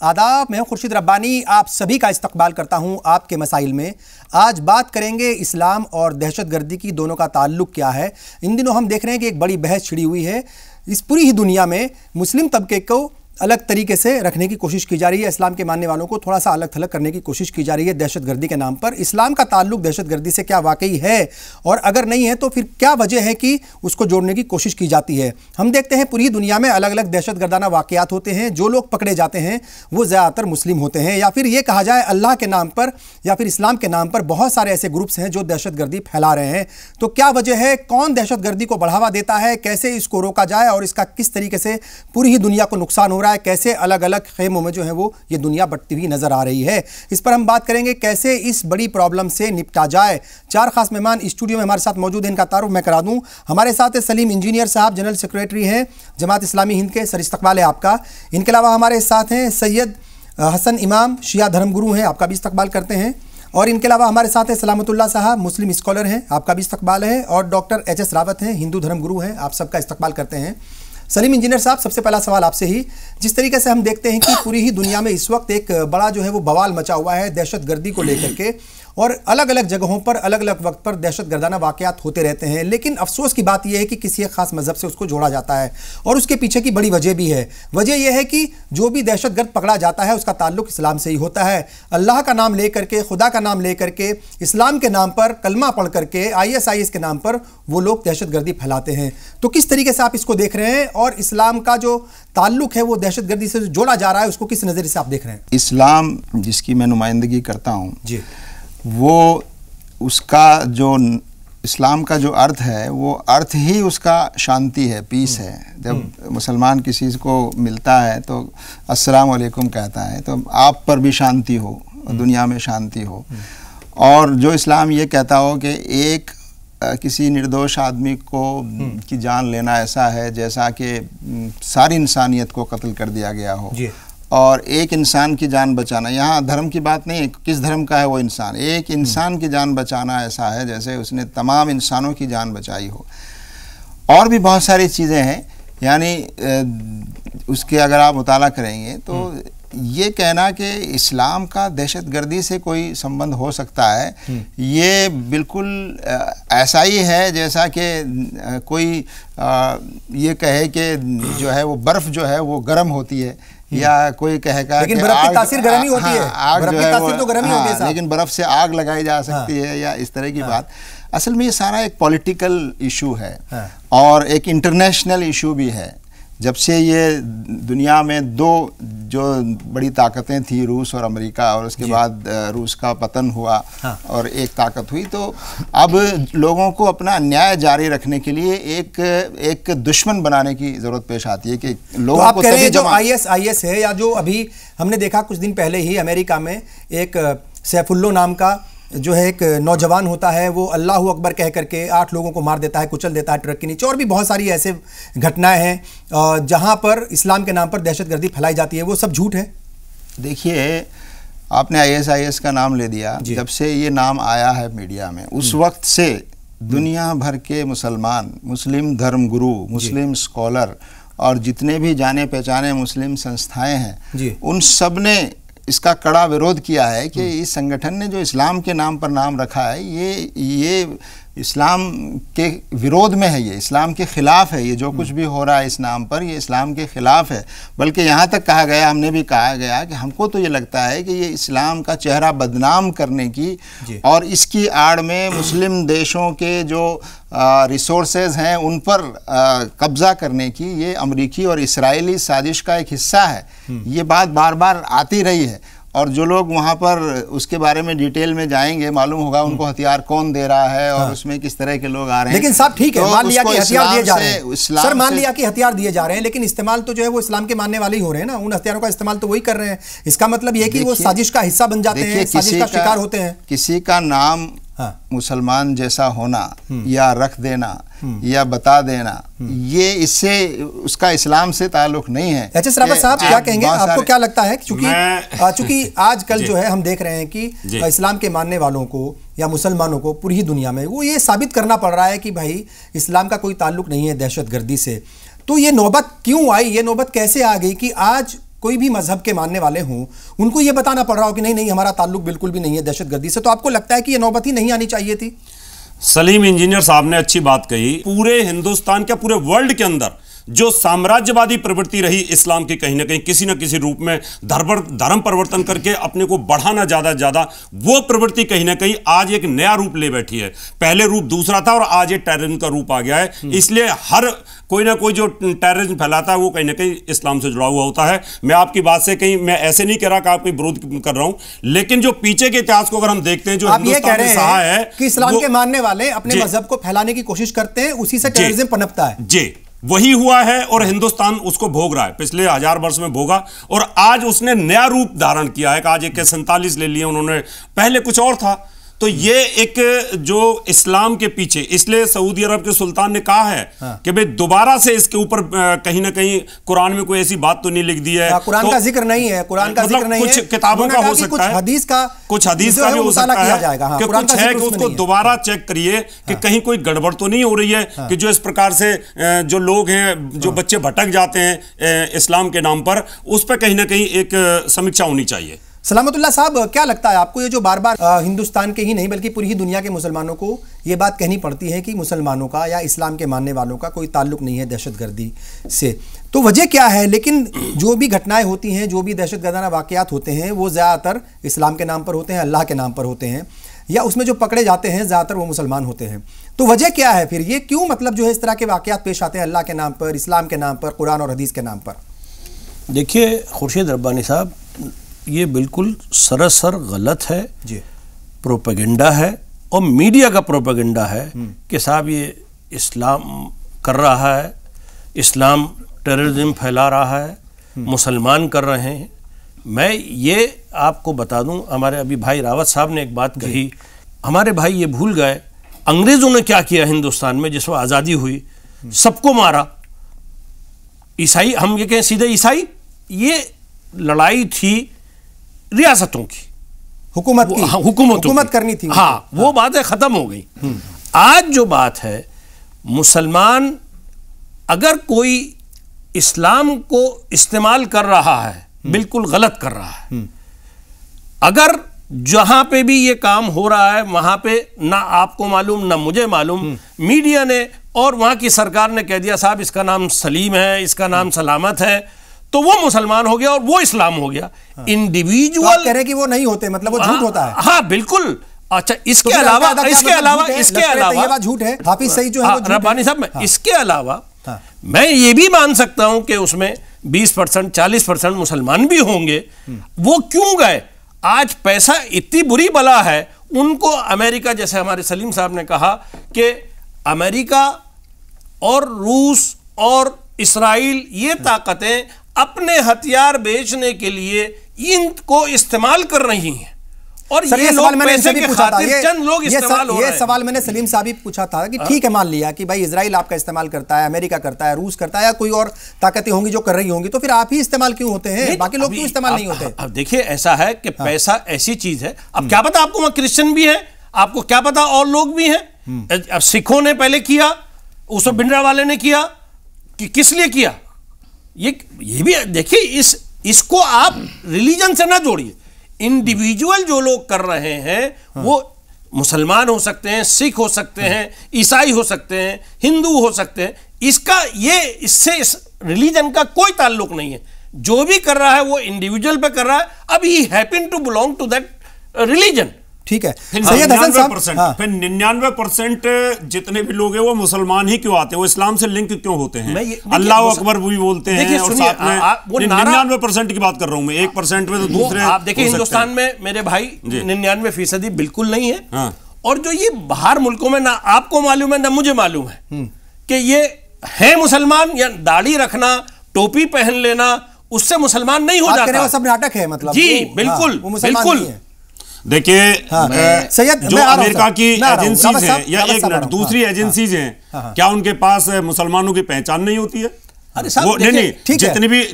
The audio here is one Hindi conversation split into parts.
आदाब, मैं हूं खुर्शीद रब्बानी। आप सभी का इस्तकबाल करता हूं आपके मसाइल में। आज बात करेंगे इस्लाम और दहशतगर्दी की, दोनों का ताल्लुक क्या है। इन दिनों हम देख रहे हैं कि एक बड़ी बहस छिड़ी हुई है। इस पूरी ही दुनिया में मुस्लिम तबके को अलग तरीके से रखने की कोशिश की जा रही है। इस्लाम के मानने वालों को थोड़ा सा अलग थलग करने की कोशिश की जा रही है दहशतगर्दी के नाम पर। इस्लाम का ताल्लुक दहशतगर्दी से क्या वाकई है, और अगर नहीं है तो फिर क्या वजह है कि उसको जोड़ने की कोशिश की जाती है। हम देखते हैं पूरी दुनिया में अलग अलग दहशतगर्दाना वाकयात होते हैं। जो लोग पकड़े जाते हैं वो ज़्यादातर मुस्लिम होते हैं, या फिर ये कहा जाए अल्लाह के नाम पर या फिर इस्लाम के नाम पर बहुत सारे ऐसे ग्रुप्स हैं जो दहशतगर्दी फैला रहे हैं। तो क्या वजह है, कौन दहशतगर्दी को बढ़ावा देता है, कैसे इसको रोका जाए और इसका किस तरीके से पूरी ही दुनिया को नुकसान हो रहा है, कैसे अलग अलग खेमों में जो है वो ये दुनिया बंटती हुई नजर आ रही है। इस पर हम बात करेंगे कैसे इस बड़ी प्रॉब्लम से निपटा जाए। चार खास मेहमान स्टूडियो में हमारे साथ मौजूद हैं, इनका तारुफ मैं करा दूं। हमारे साथ है सलीम इंजीनियर साहब, जनरल सेक्रेटरी हैं जमात इस्लामी हिंद के। सर, इस्तकबाल है आपका। इनके अलावा हमारे साथ हैं सैयद हसन इमाम, शिया धर्मगुरु हैं, आपका भी इस्तकबाल करते हैं। और इनके अलावा हमारे साथ है सलामतुल्लाह साहब, मुस्लिम स्कॉलर हैं, आपका भी इस्तकबाल है। और डॉक्टर HS रावत हैं, हिंदू धर्मगुरु हैं, आप सबका इस्तकबाल करते हैं। सलीम इंजीनियर साहब, सबसे पहला सवाल आपसे ही। जिस तरीके से हम देखते हैं कि पूरी ही दुनिया में इस वक्त एक बड़ा जो है वो बवाल मचा हुआ है दहशतगर्दी को लेकर के, और अलग अलग जगहों पर अलग अलग वक्त पर दहशतगर्दाना वाकयात होते रहते हैं। लेकिन अफसोस की बात यह है कि किसी एक खास मजहब से उसको जोड़ा जाता है, और उसके पीछे की बड़ी वजह भी है। वजह यह है कि जो भी दहशतगर्द पकड़ा जाता है उसका ताल्लुक इस्लाम से ही होता है। अल्लाह का नाम लेकर के, खुदा का नाम लेकर के, इस्लाम के नाम पर कलमा पढ़ करके, ISIS के नाम पर वो लोग दहशतगर्दी फैलाते हैं। तो किस तरीके से आप इसको देख रहे हैं, और इस्लाम का जो ताल्लुक है वो दहशतगर्दी से जोड़ा जा रहा है, उसको किस नज़रिए से आप देख रहे हैं? इस्लाम जिसकी मैं नुमाइंदगी करता हूँ जी, वो उसका जो इस्लाम का जो अर्थ है वो अर्थ ही उसका शांति है, पीस है। जब मुसलमान किसी को मिलता है तो अस्सलाम वालेकुम कहता है, तो आप पर भी शांति हो, दुनिया में शांति हो। और जो इस्लाम ये कहता हो कि एक किसी निर्दोष आदमी को की जान लेना ऐसा है जैसा कि सारी इंसानियत को कत्ल कर दिया गया हो, और एक इंसान की जान बचाना, यहाँ धर्म की बात नहीं है, किस धर्म का है वो इंसान, एक इंसान की जान बचाना ऐसा है जैसे उसने तमाम इंसानों की जान बचाई हो। और भी बहुत सारी चीज़ें हैं, यानी उसके अगर आप मुताला करेंगे तो ये कहना कि इस्लाम का दहशतगर्दी से कोई संबंध हो सकता है, ये बिल्कुल ऐसा ही है जैसा कि कोई ये कहे कि जो है वो बर्फ़ जो है वो गर्म होती है, या कोई कहेगा लेकिन बर्फ की तासीर गर्म ही होती है। आग जो है वो, तो गर्म ही होती है, लेकिन बर्फ से आग लगाई जा सकती है, या इस तरह की बात। असल में ये सारा एक पॉलिटिकल इशू है, और एक इंटरनेशनल इशू भी है। जब से ये दुनिया में दो जो बड़ी ताकतें थी, रूस और अमेरिका, और उसके बाद रूस का पतन हुआ और एक ताकत हुई, तो अब लोगों को अपना अन्याय जारी रखने के लिए एक दुश्मन बनाने की ज़रूरत पेश आती है कि लोगों तो को सभी जो ISIS है, या जो अभी हमने देखा कुछ दिन पहले ही अमेरिका में एक सैफुल्लो नाम का जो है एक नौजवान होता है, वो अल्लाहू अकबर कह करके 8 लोगों को मार देता है, कुचल देता है ट्रक के नीचे। और भी बहुत सारी ऐसे घटनाएं हैं जहां पर इस्लाम के नाम पर दहशतगर्दी फैलाई जाती है। वो सब झूठ है। देखिए, आपने ISIS का नाम ले दिया। जब से ये नाम आया है मीडिया में, उस वक्त से दुनिया भर के मुसलमान, मुस्लिम धर्मगुरु, मुस्लिम स्कॉलर और जितने भी जाने पहचाने मुस्लिम संस्थाएं हैं, उन सब ने इसका कड़ा विरोध किया है कि इस संगठन ने जो इस्लाम के नाम पर नाम रखा है, ये इस्लाम के विरोध में है, ये इस्लाम के ख़िलाफ़ है। ये जो कुछ भी हो रहा है इस नाम पर, ये इस्लाम के ख़िलाफ़ है। बल्कि यहाँ तक कहा गया, हमने भी कहा गया कि हमको तो ये लगता है कि ये इस्लाम का चेहरा बदनाम करने की और इसकी आड़ में मुस्लिम देशों के जो रिसोर्सेज हैं उन पर कब्ज़ा करने की ये अमरीकी और इसराइली साजिश का एक हिस्सा है। ये बात बार बार आती रही है, और जो लोग वहाँ पर उसके बारे में डिटेल में जाएंगे, मालूम होगा उनको हथियार कौन दे रहा है और उसमें किस तरह के लोग आ रहे हैं। लेकिन साहब ठीक है, मान लिया कि हथियार दिए जा रहे हैं, सर मान लिया कि हथियार दिए जा रहे हैं, लेकिन इस्तेमाल तो जो है वो इस्लाम के मानने वाले ही हो रहे हैं ना, उन हथियारों का इस्तेमाल तो वही कर रहे हैं। इसका मतलब ये कि वो साजिश का हिस्सा बन जाते हैं, साजिश का शिकार होते हैं। किसी का नाम मुसलमान जैसा होना या रख देना या बता देना, ये इससे उसका इस्लाम से ताल्लुक नहीं है। HS रावत साहब क्या कहेंगे, आपको क्या लगता है? चूंकि आजकल जो है हम देख रहे हैं कि इस्लाम के मानने वालों को या मुसलमानों को पूरी ही दुनिया में वो ये साबित करना पड़ रहा है कि भाई इस्लाम का कोई ताल्लुक नहीं है दहशतगर्दी से। तो ये नौबत क्यों आई, ये नौबत कैसे आ गई कि आज कोई भी मजहब के मानने वाले हों, उनको ये बताना पड़ रहा हो कि नहीं नहीं हमारा ताल्लुक बिल्कुल भी नहीं है दहशतगर्दी से, तो आपको लगता है कि ये नौबत ही नहीं आनी चाहिए थी? सलीम इंजीनियर साहब ने अच्छी बात कही। पूरे हिंदुस्तान के, पूरे वर्ल्ड के अंदर जो साम्राज्यवादी प्रवृत्ति रही इस्लाम की, कहीं ना कहीं किसी न किसी रूप में धर्म परिवर्तन करके अपने को बढ़ाना ज्यादा, वो प्रवृत्ति कहीं ना कहीं आज एक नया रूप ले बैठी है। पहले रूप दूसरा था और आज ये टेररिज्म का रूप आ गया है। इसलिए हर कोई ना कोई जो टेररिज्म फैलाता है वो कहीं ना कहीं इस्लाम से जुड़ा हुआ होता है। मैं आपकी बात से कहीं, मैं ऐसे नहीं कह रहा कि आप कोई विरोध कर रहा हूं, लेकिन जो पीछे के इतिहास को अगर हम देखते हैं, जो आप ये कह रहे हैं कि इस्लाम के मानने वाले अपने मजहब को फैलाने की कोशिश करते हैं, उसी से टेररिज्म पनपता है। जी, वही हुआ है और हिंदुस्तान उसको भोग रहा है, पिछले 1000 वर्ष में भोगा, और आज उसने नया रूप धारण किया है कि आज 47 ले लिए उन्होंने, पहले कुछ और था। तो ये एक जो इस्लाम के पीछे, इसलिए सऊदी अरब के सुल्तान ने कहा है कि भाई दोबारा से इसके ऊपर कहीं ना कहीं कुरान में कोई ऐसी बात तो नहीं लिख दी है। कुरान का जिक्र नहीं है, कुरान का जिक्र नहीं है, कुछ किताबों का हो सकता है, कुछ हदीस का भी हो सकता है कि कुछ है कि उसको दोबारा चेक करिए कि कहीं कोई गड़बड़ तो नहीं हो रही है, कि जो इस प्रकार से जो लोग हैं, जो बच्चे भटक जाते हैं इस्लाम के नाम पर, उस पर कहीं ना कहीं एक समीक्षा होनी चाहिए। सलामतुल्लाह साहब, क्या लगता है आपको, ये जो बार बार हिंदुस्तान के ही नहीं बल्कि पूरी ही दुनिया के मुसलमानों को ये बात कहनी पड़ती है कि मुसलमानों का या इस्लाम के मानने वालों का कोई ताल्लुक नहीं है दहशतगर्दी से, तो वजह क्या है? लेकिन जो भी घटनाएं होती हैं, जो भी दहशतगर्दाना वाक़यात होते हैं, वो ज़्यादातर इस्लाम के नाम पर होते हैं, अल्लाह के नाम पर होते हैं, या उसमें जो पकड़े जाते हैं ज़्यादातर वो मुसलमान होते हैं। तो वजह क्या है फिर? ये क्यों मतलब जो है इस तरह के वाक़यात पेश आते हैं अल्लाह के नाम पर, इस्लाम के नाम पर, कुरान और हदीस के नाम पर? देखिए खुर्शीद रब्बानी साहब, ये बिल्कुल सरासर गलत है जी, प्रोपेगेंडा है और मीडिया का प्रोपेगेंडा है कि साहब ये इस्लाम कर रहा है, इस्लाम टेररिज्म फैला रहा है, मुसलमान कर रहे हैं। मैं ये आपको बता दूं, हमारे अभी भाई रावत साहब ने एक बात कही, हमारे भाई ये भूल गए अंग्रेज़ों ने क्या किया हिंदुस्तान में जिस वक्त आज़ादी हुई, सबको मारा। ईसाई, हम ये कहें सीधे ईसाई, ये लड़ाई थी रियासतों की, हुकूमत की, हुकूमत करनी थी। हाँ, वो बातें खत्म हो गई। आज जो बात है, मुसलमान अगर कोई इस्लाम को इस्तेमाल कर रहा है, बिल्कुल गलत कर रहा है। अगर जहां पे भी ये काम हो रहा है वहां पे ना आपको मालूम ना मुझे मालूम, मीडिया ने और वहां की सरकार ने कह दिया साहब इसका नाम सलीम है, इसका नाम सलामत है, तो वो मुसलमान हो गया और वो इस्लाम हो गया। इंडिविजुअल तो कह रहे कि वो नहीं होते, मतलब वो झूठ होता है। हाँ बिल्कुल। अच्छा, इसके अलावा झूठ है हाफिज सईद जो है रब्बानी साहब, इसके अलावा मैं ये भी मान सकता हूं कि उसमें 20% 40% मुसलमान भी होंगे। वो क्यों गए? आज पैसा इतनी बुरी बला है उनको। अमेरिका, जैसे हमारे सलीम साहब ने कहा कि अमेरिका और रूस और इस्राइल, ये ताकतें अपने हथियार बेचने के लिए इनको इस्तेमाल कर रही हैं, और ये लोग पैसे के खातिर चंद लोग इस्तेमाल हो रहे हैं। ये सवाल मैंने सलीम साहब भी पूछा था कि ठीक है, मान लिया कि भाई इजराइल आपका इस्तेमाल करता है, अमेरिका करता है, रूस करता है, या कोई और ताकतें होंगी जो कर रही होंगी, तो फिर आप ही इस्तेमाल क्यों होते हैं, बाकी लोग क्यों इस्तेमाल नहीं होते? अब देखिए, ऐसा है कि पैसा ऐसी चीज है, अब क्या पता आपको वहां क्रिश्चियन भी है, आपको क्या पता और लोग भी हैं। अब सिखों ने पहले किया, उसको भिंडरावाले ने किया, कि किस लिए किया? ये भी देखिए, इसको आप रिलीजन से ना जोड़िए। इंडिविजुअल जो लोग कर रहे हैं वो मुसलमान हो सकते हैं, सिख हो सकते हैं, ईसाई हो सकते हैं, हिंदू हो सकते हैं। इससे इस रिलीजन का कोई ताल्लुक नहीं है। जो भी कर रहा है वो इंडिविजुअल पे कर रहा है। अब he happen to belong to that religion. ठीक है, सैयद हसन साहब, फिर 99% जितने भी लोग हैं वो मुसलमान ही क्यों आते हैं? वो इस्लाम से लिंक क्यों होते हैं? अल्लाह अकबर भी बोलते हैं, और साथ में 99% की बात कर रहा हूं मैं, 1% में तो दूसरे। आप देखिए, हिंदुस्तान में मेरे भाई 99% बिल्कुल नहीं है। और जो ये बाहर मुल्कों में, ना आपको मालूम है ना मुझे मालूम है कि ये है मुसलमान, या दाढ़ी रखना, टोपी पहन लेना, उससे मुसलमान नहीं हो जाता। वो सब नाटक है, मतलब जी बिल्कुल बिल्कुल। देखिए, जो अमेरिका की एजेंसीज हैं, या एक मिनट, दूसरी एजेंसीज हैं, क्या उनके पास मुसलमानों की पहचान नहीं होती है? अरे साहब, नहीं,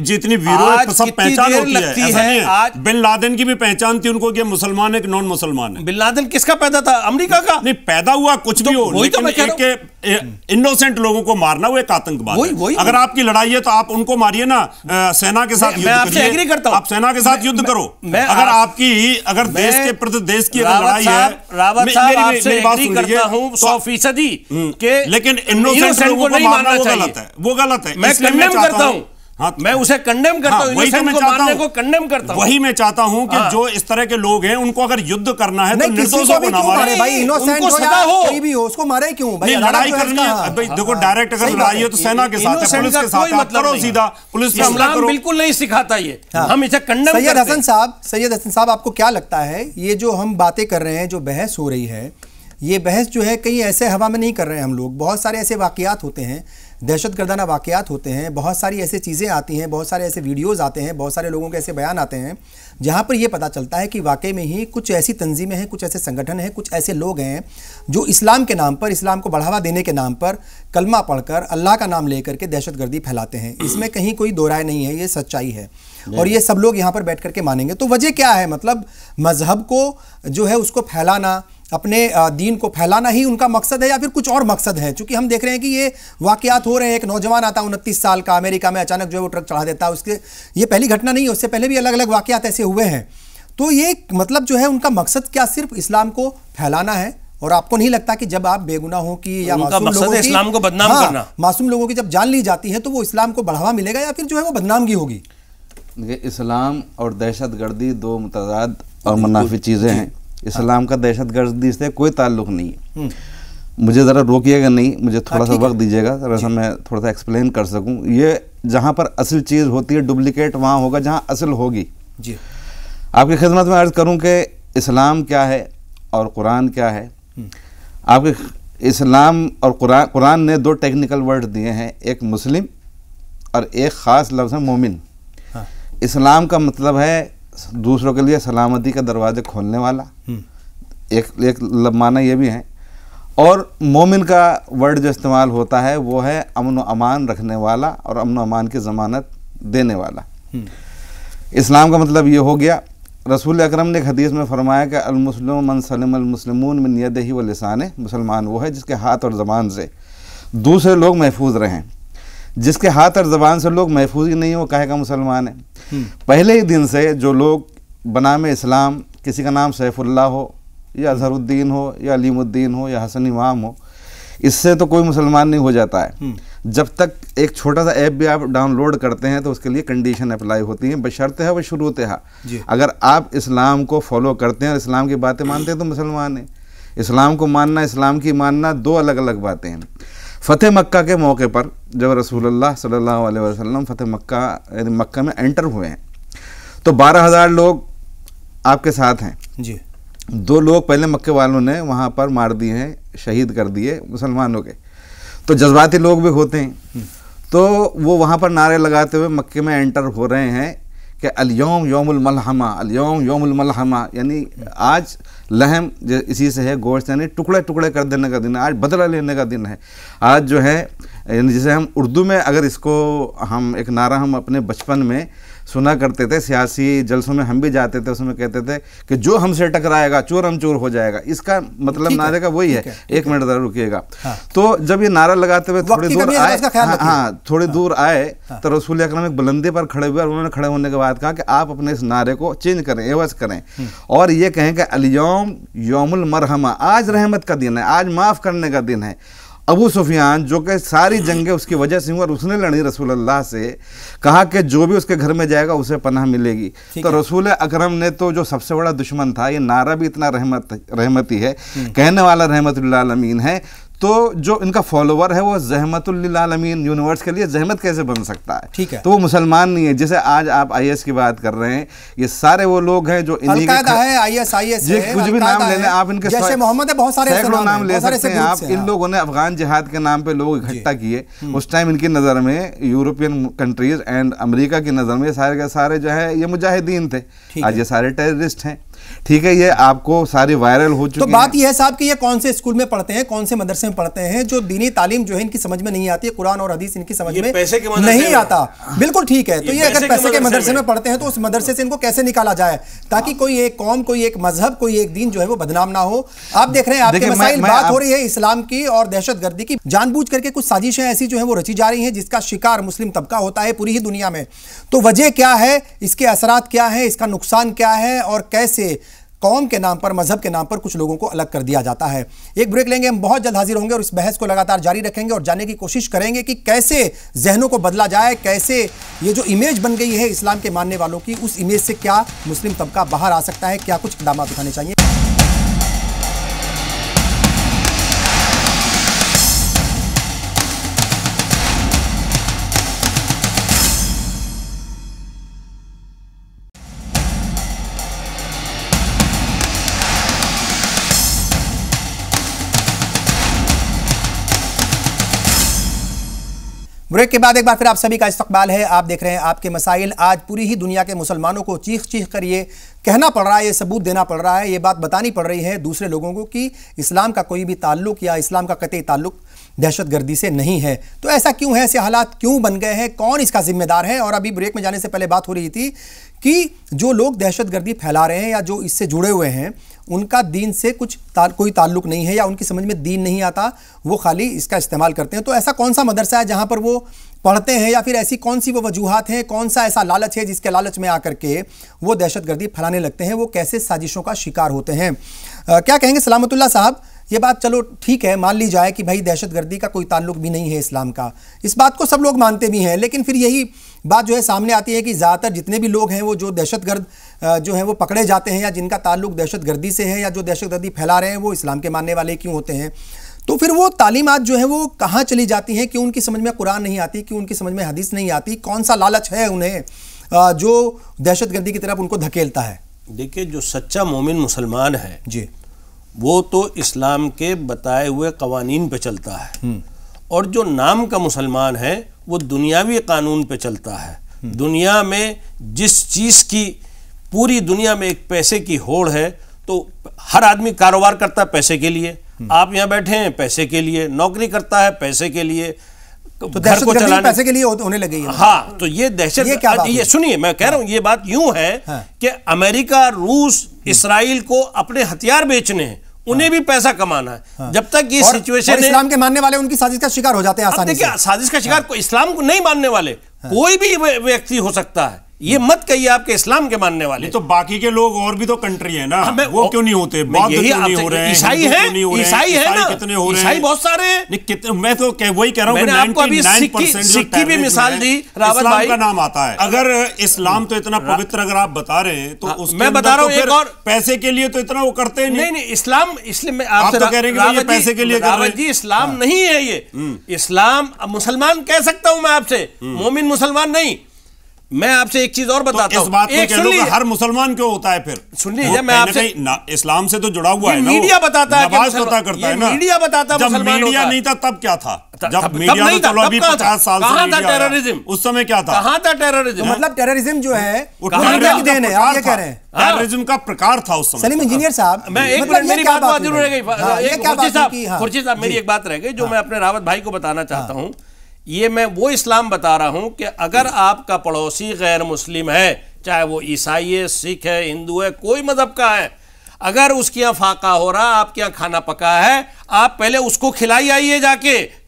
जितनी वीरों सब पहचान होती है, ऐसा नहीं है। बिन लादेन की भी पहचान थी उनको कि मुसलमान है कि नॉन मुसलमान है। बिन लादेन किसका पैदा था? अमेरिका का? नहीं, पैदा हुआ कुछ भी हो, लेकिन इनोसेंट लोगों को मारना वो एक आतंकवाद है। अगर आपकी लड़ाई है तो आप उनको मारिए ना, सेना के साथ युद्ध करिए, आप सेना के साथ युद्ध करो। अगर देश के प्रति देश की लड़ाई है, रावत साहब आपसे एग्री करता हूं 100% के, लेकिन इनोसेंट लोगों को मारना वो गलत है, वो गलत है। मैं कंडेम करता हूं, मैं उसे कंडेम करता हूं, इनोसेंट को मारने को कंडेम करता हूं। वही मैं चाहता हूं कि जो इस तरह के लोग हैं उनको अगर युद्ध करना है तो निर्दोषों को ना मारे भाई, इनोसेंट हो या कोई भी हो उसको मारे क्यों भाई? लड़ाई करनी है भाई, देखो डायरेक्ट अगर लड़ाई है तो सेना के साथ, पुलिस के साथ आप करो सीधा, पुलिस पे हमला करो। बिल्कुल नहीं सिखाता ये, हम इसे कंडेम करते हैं। सैयद हसन साहब, आपको क्या लगता है ये जो हम बातें कर रहे हैं, जो बहस हो रही है, ये बहस जो है कहीं ऐसे हवा में नहीं कर रहे हैं हम लोग? बहुत सारे ऐसे वाकयात होते हैं, दहशतगर्दाना वाकयात होते हैं, बहुत सारी ऐसी चीज़ें आती हैं, बहुत सारे ऐसे वीडियोज़ आते हैं, बहुत सारे लोगों के ऐसे बयान आते हैं जहाँ पर ये पता चलता है कि वाकई में ही कुछ ऐसी तंजीमें हैं, कुछ ऐसे संगठन हैं, कुछ ऐसे लोग हैं जो इस्लाम के नाम पर, इस्लाम को बढ़ावा देने के नाम पर कलमा पढ़कर, अल्लाह का नाम लेकर के दहशतगर्दी फैलाते हैं। इसमें कहीं कोई दो राय नहीं है, ये सच्चाई है और ये सब लोग यहाँ पर बैठ करके मानेंगे। तो वजह क्या है? मतलब मजहब को जो है उसको फैलाना, अपने दीन को फैलाना ही उनका मकसद है या फिर कुछ और मकसद है? क्योंकि हम देख रहे हैं कि ये वाकयात हो रहे हैं। एक नौजवान आता है 29 साल का, अमेरिका में अचानक जो है वो ट्रक चढ़ा देता है, उसके ये पहली घटना नहीं है, उससे पहले भी अलग अलग वाकयात ऐसे हुए हैं। तो ये मतलब जो है उनका मकसद क्या सिर्फ इस्लाम को फैलाना है? और आपको नहीं लगता कि जब आप बेगुनाहों की या मासूम लोगों की, इस्लाम को बदनाम करना, मासूम लोगों की जब जान ली जाती है तो वो इस्लाम को बढ़ावा मिलेगा या फिर जो है वो बदनामगी होगी? देखिए, इस्लाम और दहशतगर्दी दो मुतज़ाद और मुनाफी चीज़ें हैं। इस्लाम का दहशतगर्दी से कोई ताल्लुक़ नहीं है। मुझे ज़रा रोकिएगा नहीं, मुझे थोड़ा सा वक्त दीजिएगा, ज़रा सा मैं थोड़ा सा एक्सप्लेन कर सकूं। ये जहां पर असल चीज़ होती है, डुप्लीकेट वहां होगा जहां असल होगी जी। आपकी खिदमत में अर्ज़ करूं कि इस्लाम क्या है और कुरान क्या है। आपके इस्लाम और कुरान ने दो टेक्निकल वर्ड दिए हैं, एक मुस्लिम और एक ख़ास लफ्ज़ है मोमिन। इस्लाम का मतलब है दूसरों के लिए सलामती का दरवाज़ा खोलने वाला, एक माना ये भी है। और मोमिन का वर्ड जो इस्तेमाल होता है वो है अमन व अमान रखने वाला और अमन व अमान की ज़मानत देने वाला। इस्लाम का मतलब ये हो गया। रसूल अकरम ने एक हदीस में फरमाया कि अल-मुस्लिम मन सलिमल मुस्लिमून मिन यदिही व लिसानिही, मुसलमान वो है जिसके हाथ और ज़बान से दूसरे लोग महफूज रहें। जिसके हाथ और ज़बान से लोग महफूज ही नहीं हो, कहेगा मुसलमान है। पहले ही दिन से जो लोग बनाम इस्लाम, किसी का नाम सैफुल्लाह हो या अजहरुद्दीन हो या अलीमुद्दीन हो या हसन इमाम हो, इससे तो कोई मुसलमान नहीं हो जाता है। जब तक एक छोटा सा ऐप भी आप डाउनलोड करते हैं तो उसके लिए कंडीशन अप्लाई होती हैं, बशर्ते है व शुरूत है। अगर आप इस्लाम को फॉलो करते हैं और इस्लाम की बातें मानते हैं तो मुसलमान हैं। इस्लाम को मानना, इस्लाम की मानना दो अलग अलग बातें हैं। फ़तेह मक्का के मौके पर जब रसूलुल्लाह सल्लल्लाहु अलैहि वसल्लम फ़तेह मक्का में एंटर हुए हैं तो 12,000 लोग आपके साथ हैं जी। 2 लोग पहले मक्के वालों ने वहाँ पर मार दिए हैं, शहीद कर दिए मुसलमानों के। तो जज्बाती लोग भी होते हैं, तो वो वहाँ पर नारे लगाते हुए मक्के में एंटर हो रहे हैं कि अल-यौम यौमुल मलहमा, अल-यौम यौमुल मलहमा, यानी आज लहम इसी से है, गोश्त यानी टुकड़े टुकड़े कर देने का दिन है, आज बदला लेने का दिन है। आज जो है यानी जिसे हम उर्दू में अगर इसको हम एक नारा हम अपने बचपन में सुना करते थे, सियासी जलसों में हम भी जाते थे, उसमें कहते थे कि जो हमसे टकराएगा चोरम चोर हो जाएगा। इसका मतलब नारे का वही है। एक मिनट जरा रुकिएगा। तो जब ये नारा लगाते हुए थोड़ी दूर आए, थोड़ी दूर आए तो रसूल अकरम एक बुलंदी पर खड़े हुए और उन्होंने खड़े होने के बाद कहा कि आप अपने इस नारे को चेंज करें, एवज करें और ये कहें कि अल-यौम यौमुल मरहमा, आज रहमत का दिन है, आज माफ़ करने का दिन है। अबू सुफियान जो कि सारी जंगें उसकी वजह से हुई और उसने लड़ी रसूलुल्लाह से, कहा कि जो भी उसके घर में जाएगा उसे पनाह मिलेगी। तो रसूल अकरम ने तो जो सबसे बड़ा दुश्मन था, ये नारा भी इतना रहमती है, कहने वाला रहमतुल आलमीन है, तो जो इनका फॉलोवर है वो ज़हमतुल आलमीन, यूनिवर्स के लिए ज़हमत कैसे बन सकता है? ठीक है, तो वो मुसलमान नहीं है। जैसे आज आप IS की बात कर रहे हैं, ये सारे वो लोग हैं जो इन्हीं है, IS है, कुछ भी नाम लेने आप इनके जैसे मोहम्मद है, बहुत सारे सैकड़ों नाम ले सकते हैं आप। इन लोगों ने अफगान जिहाद के नाम पे लोग इकट्ठा किए। उस टाइम इनकी नज़र में यूरोपियन कंट्रीज एंड अमेरिका की नज़र में सारे के सारे जो है ये मुजाहिदीन थे, आज ये सारे टेररिस्ट हैं। ठीक है, ये आपको सारी वायरल हो चुकी तो बात यह है साहब कि ये कौन से स्कूल में पढ़ते हैं, कौन से मदरसे में पढ़ते हैं, जो दीनी तालीम जो है इनकी समझ में नहीं आती है, कुरान और हदीस इनकी समझ में नहीं आता। बिल्कुल ठीक है, तो ये अगर पैसे के मदरसे में पढ़ते हैं तो उस मदरसे से इनको कैसे निकाला जाए ताकि कोई एक कौम, कोई एक मजहब, कोई एक दीन जो है वो बदनाम ना हो। आप देख रहे हैं आपके मसाइल, बात हो रही है इस्लाम की और दहशतगर्दी की। जानबूझ करके कुछ साजिशें ऐसी जो है वो रची जा रही हैं जिसका शिकार मुस्लिम तबका होता है पूरी ही दुनिया में। तो वजह क्या है, इसके असरात क्या है, इसका नुकसान क्या है और कैसे कौम के नाम पर, मजहब के नाम पर कुछ लोगों को अलग कर दिया जाता है। एक ब्रेक लेंगे, हम बहुत जल्द हाजिर होंगे और इस बहस को लगातार जारी रखेंगे और जानने की कोशिश करेंगे कि कैसे जहनों को बदला जाए, कैसे ये जो इमेज बन गई है इस्लाम के मानने वालों की, उस इमेज से क्या मुस्लिम तबका बाहर आ सकता है, क्या कुछ इक़दाम उठाने चाहिए। ब्रेक के बाद एक बार फिर आप सभी का इस्तकबाल है। आप देख रहे हैं आपके मसाइल। आज पूरी ही दुनिया के मुसलमानों को चीख चीख कर ये कहना पड़ रहा है, ये सबूत देना पड़ रहा है, ये बात बतानी पड़ रही है दूसरे लोगों को कि इस्लाम का कोई भी ताल्लुक या इस्लाम का कतई ताल्लुक दहशतगर्दी से नहीं है। तो ऐसा क्यों है, ऐसे हालात क्यों बन गए हैं, कौन इसका जिम्मेदार है? और अभी ब्रेक में जाने से पहले बात हो रही थी कि जो लोग दहशतगर्दी फैला रहे हैं या जो इससे जुड़े हुए हैं उनका दीन से कोई ताल्लुक नहीं है या उनकी समझ में दीन नहीं आता, वो खाली इसका इस्तेमाल करते हैं। तो ऐसा कौन सा मदरसा है जहां पर वो पढ़ते हैं या फिर ऐसी कौन सी वो वजूहात हैं, कौन सा ऐसा लालच है जिसके लालच में आकर के वो दहशतगर्दी फैलाने लगते हैं, वो कैसे साजिशों का शिकार होते हैं? क्या कहेंगे सलामतुल्लाह साहब? ये बात चलो ठीक है, मान ली जाए कि भाई दहशतगर्दी का कोई ताल्लुक भी नहीं है इस्लाम का, इस बात को सब लोग मानते भी हैं, लेकिन फिर यही बात जो है सामने आती है कि ज़्यादातर जितने भी लोग हैं वो जो दहशतगर्द जो है वो पकड़े जाते हैं या जिनका ताल्लुक दहशतगर्दी से है या जो दहशतगर्दी फैला रहे हैं वो इस्लाम के मानने वाले क्यों होते हैं? तो फिर वो तालीमात जो है वो कहाँ चली जाती हैं? क्यों उनकी समझ में कुरान नहीं आती, क्यों उनकी समझ में हदीस नहीं आती? कौन सा लालच है उन्हें जो दहशतगर्दी की तरफ उनको धकेलता है? देखिए, जो सच्चा मोमिन मुसलमान है जी, वो तो इस्लाम के बताए हुए कवानीन पे चलता है, और जो नाम का मुसलमान है वो दुनियावी कानून पे चलता है। दुनिया में जिस चीज़ की, पूरी दुनिया में एक पैसे की होड़ है, तो हर आदमी कारोबार करता है पैसे के लिए। आप यहाँ बैठे हैं पैसे के लिए, नौकरी करता है पैसे के लिए, तो घर को चलाने पैसे के लिए होने लगी है। हाँ, तो ये दहशत, ये सुनिए, मैं कह रहा हूँ ये बात यूं है कि अमेरिका, रूस, इसराइल को अपने हथियार बेचने हैं, उन्हें भी पैसा कमाना है। जब तक ये सिचुएशन, इस्लाम के मानने वाले उनकी साजिश का शिकार हो जाते हैं आसानी से। देखिए, साजिश का शिकार इस्लाम को नहीं मानने वाले कोई भी व्यक्ति हो सकता है, ये मत कहिए आपके इस्लाम के मानने वाले। तो बाकी के लोग और भी तो कंट्री है ना, वो क्यों नहीं होते? बौद्ध क्यों नहीं हो रहे हैं? ईसाई है, ईसाई है ना, कितने हो रहे हैं? ईसाई बहुत सारे हैं। मैं तो वही कह रहा हूँ, मैंने आपको अभी सिक्की भी मिसाल दी, रावत भाई का नाम आता है। अगर इस्लाम तो इतना पवित्र अगर आप बता रहे हैं तो मैं बता रहा हूँ एक और, पैसे के लिए तो इतना वो करते नहीं, इस्लाम, इसलिए मैं आपसे कह रहे हैं कि पैसे के लिए रावत जी, इस्लाम नहीं है ये। इस्लाम मुसलमान कह सकता हूं मैं आपसे, मोमिन मुसलमान नहीं। मैं आपसे एक चीज और बताता हूं, इस बात को कह लो कि हर मुसलमान क्यों होता है? फिर सुन लीजिए, मैं आपसे इस्लाम से तो जुड़ा हुआ है ना, मीडिया बताता है, नमाज पता करता है ना, मीडिया बताता है। जब मीडिया नहीं था तब क्या था? जब मीडिया तो चलो अभी 50 साल से कहां था टेररिज्म? उस समय क्या था? कहां था टेररिज्म? मतलब टेररिज्म जो है वो टेररिज्म का प्रकार था उस समय। सलीम इंजीनियर साहब, मैं एक मिनट, मेरी बात जरूर रह गई, खुर्शीद साहब, मेरी एक बात रह गई जो मैं अपने रावत भाई को बताना चाहता हूं। ये मैं वो इस्लाम बता रहा हूं कि अगर आपका पड़ोसी गैर मुस्लिम है, चाहे वो ईसाई है, सिख है, हिंदू है, कोई मजहब का है, अगर उसके यहाँ फाका हो रहा, आपके यहाँ खाना पका है, आप पहले उसको खिलाई आइए जाके,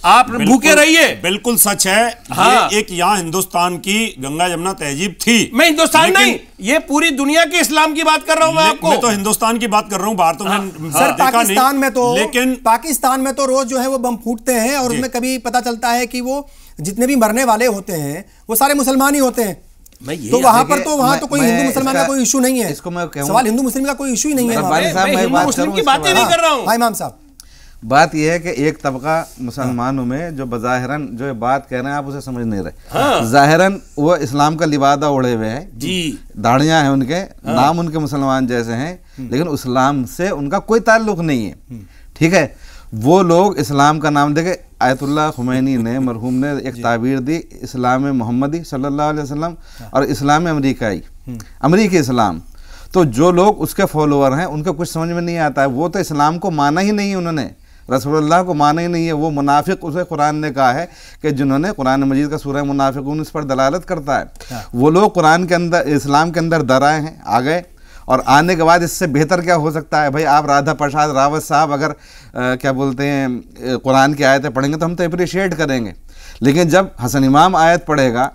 आप भूखे रहिए। बिल्कुल सच है। हाँ। ये एक यहाँ हिंदुस्तान की गंगा यमुना तहजीब थी। मैं हिंदुस्तान नहीं, ये पूरी दुनिया के इस्लाम की बात कर रहा हूं मैं आपको। मैं तो हिंदुस्तान की बात कर रहा हूं, बाहर तो मैं सर पाकिस्तान में तो, लेकिन पाकिस्तान में तो रोज जो है वो बम फूटते हैं और उसमें कभी पता चलता है कि वो जितने भी मरने वाले होते हैं वो सारे मुसलमान ही होते हैं। तो वहां पर तो वहां तो कोई हिंदू मुसलमान का कोई इशू नहीं है। इसको मैं सवाल हिंदू मुस्लिम का कोई इशू ही नहीं है। हिंदू मुस्लिम की बातें नहीं कर रहा हूं इमाम साहब। बात यह है कि एक तबका मुसलमानों में जो बज़ाहिरन जो बात कह रहे हैं आप उसे समझ नहीं रहे। ज़ाहिरन वो इस्लाम का लिबादा ओढ़े हुए हैं जी, दाढ़ियाँ हैं उनके, नाम उनके मुसलमान जैसे हैं, लेकिन इस्लाम से उनका कोई ताल्लुक नहीं है। ठीक है, वो लोग इस्लाम का नाम देके, आयतुल्लाह खुमैनी ने, मरहूम ने एक ताबीर दी, इस्लाम मोहम्मदी सल्लल्लाहु अलैहि वसल्लम और इस्लाम अमरीकी इस्लाम। तो जो लोग उसके फॉलोअर हैं उनको कुछ समझ में नहीं आता है, वो तो इस्लाम को माना ही नहीं है, उन्होंने रसूलुल्लाह को माना ही नहीं है, वो मुनाफिक, उसे कुरान ने कहा है कि जिन्होंने, कुरान मजीद का सूरह मुनाफिकून इस पर दलालत करता है, वो लोग कुरान के अंदर, इस्लाम के अंदर दर आए हैं, आ गए, और आने के बाद इससे बेहतर क्या हो सकता है भाई। आप राधा प्रसाद रावत साहब अगर क्या बोलते हैं कुरान की आयतें पढ़ेंगे तो हम तो अप्रिशिएट करेंगे, लेकिन जब हसन इमाम आयत पढ़ेगा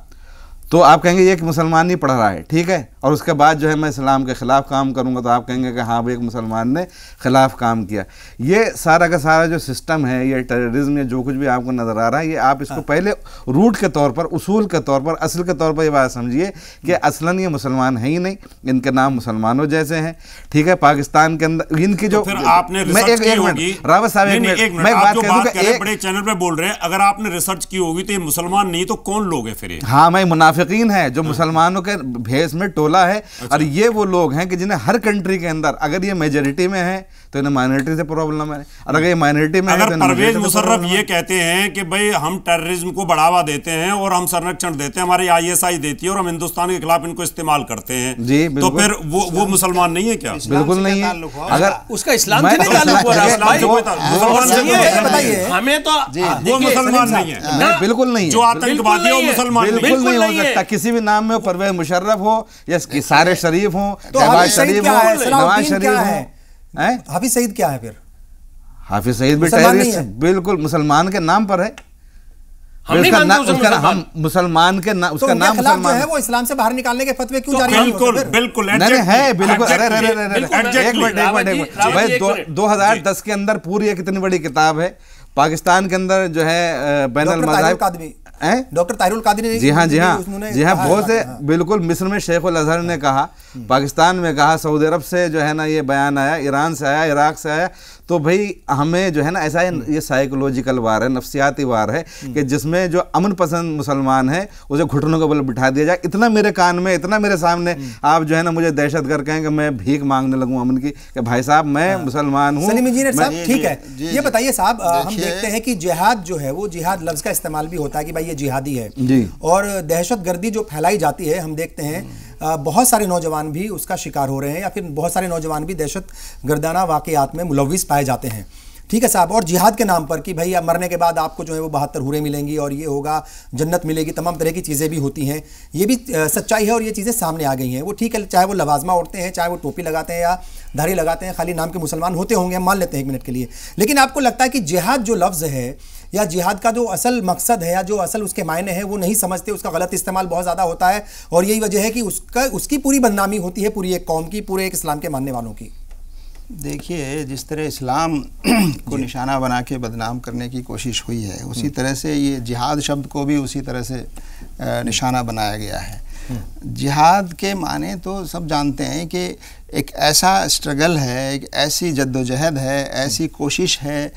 तो आप कहेंगे ये एक मुसलमान नहीं पढ़ रहा है, ठीक है, और उसके बाद जो है मैं इस्लाम के ख़िलाफ़ काम करूँगा तो आप कहेंगे कि हाँ भाई एक मुसलमान ने ख़िलाफ़ काम किया। ये सारा का सारा जो सिस्टम है, ये टेररिज्म या जो कुछ भी आपको नज़र आ रहा है, ये आप इसको पहले रूट के तौर पर, उसूल के तौर पर, असल के तौर पर ये बात समझिए कि असलन ये मुसलमान है ही नहीं, इनके नाम मुसलमानों जैसे हैं, ठीक है। पाकिस्तान के अंदर इनकी जो, आपने मैं एक मिनट रावत साहब, एक मिनट मैं बात कह दूँ, बड़े चैनल पे बोल रहे हैं, अगर आपने रिसर्च की होगी तो ये मुसलमान नहीं तो कौन लोग हैं फिर? हाँ, मैं मुनाफिकीन है जो मुसलमानों के भेष में टोला है। और ये वो लोग हैं कि जिन्हें हर कंट्री के अंदर, अगर ये मेजॉरिटी में है तो इन्हें माइनॉरिटी से प्रॉब्लम है, और अगर ये माइनॉरिटी में अगर परवेज मुशर्रफ ये कहते हैं कि भाई हम टेररिज्म को बढ़ावा देते हैं और हम संरक्षण देते हैं, हमारी ISI देती है और हम हिंदुस्तान के खिलाफ इनको इस्तेमाल करते हैं, जी, तो फिर वो मुसलमान नहीं है क्या? बिल्कुल नहीं है। अगर उसका इस्लाम से नहीं ताल्लुक हो रहा, हमें तो वो मुसलमान नहीं है, बिल्कुल नहीं है, जो आतंकवादी है वो मुसलमान बिल्कुल नहीं हो सकता। किसी भी नाम में परवेज मुशर्रफ हो या सारे शरीफ हो, नवाज शरीफ हो, नवाज शरीफ हो, हाफिज सईद क्या है फिर? हाफिज सईद भी टेररिस्ट बिल्कुल मुसलमान के नाम पर है, हम मुसलमान के नाम, उसका नाम मुसलमान है, वो इस्लाम से बाहर निकालने के फतवे क्यों जारी? बिल्कुल बिल्कुल है, बिल्कुल। एक मिनट भाई, 2010 के अंदर पूरी एक इतनी बड़ी किताब है पाकिस्तान के अंदर जो है बैनुल मज़ाहिब, डॉक्टर ताहिरुल कादरी, जी हाँ, जी हाँ, जी हाँ, बहुत से, बिल्कुल। मिस्र में शेखुल अजहर ने कहा, पाकिस्तान में कहा, सऊदी अरब से जो है ना ये बयान आया, ईरान से आया, इराक से आया, तो भाई हमें जो है ना ऐसा है, ये साइकोलॉजिकल वार है, नफ्सियाती वार है कि जिसमें जो अमन पसंद मुसलमान है उसे घुटनों के बल बिठा दिया जाए। इतना मेरे कान में, इतना मेरे सामने आप जो है ना मुझे दहशतगर्द कहें कि मैं भीख मांगने लगूँ अमन की, कि भाई साहब मैं मुसलमान हूँ। सलीम इंजीनियर साहब, ठीक है, ये बताइए साहब, हम देखते हैं कि जिहाद जो है वो, जिहाद लफ्ज़ का इस्तेमाल भी होता है कि भाई ये जिहादी है, और दहशतगर्दी जो फैलाई जाती है, हम देखते हैं बहुत सारे नौजवान भी उसका शिकार हो रहे हैं, या फिर बहुत सारे नौजवान भी दहशत गर्दाना वाक़यात में मुलव्विस पाए जाते हैं, ठीक है साहब। और जिहाद के नाम पर कि भाई मरने के बाद आपको जो है वो 72 हूरें मिलेंगी और ये होगा, जन्नत मिलेगी, तमाम तरह की चीज़ें भी होती हैं, ये भी सच्चाई है और ये चीज़ें सामने आ गई हैं। वो ठीक है, चाहे वो लवाजमा ओढ़ते हैं, चाहे वो टोपी लगाते हैं या धारी लगाते हैं, खाली नाम के मुसलमान होते होंगे, हम मान लेते हैं एक मिनट के लिए, लेकिन आपको लगता है कि जिहाद जो लफ्ज़ है या जिहाद का जो असल मकसद है या जो असल उसके मायने हैं वो नहीं समझते, उसका गलत इस्तेमाल बहुत ज़्यादा होता है, और यही वजह है कि उसकी पूरी बदनामी होती है पूरी एक कौम की, पूरे एक इस्लाम के मानने वालों की। देखिए, जिस तरह इस्लाम को निशाना बना के बदनाम करने की कोशिश हुई है, उसी तरह से ये जिहाद शब्द को भी उसी तरह से निशाना बनाया गया है। जिहाद के माने तो सब जानते हैं कि एक ऐसा स्ट्रगल है, एक ऐसी जद्दोजहद है, ऐसी कोशिश है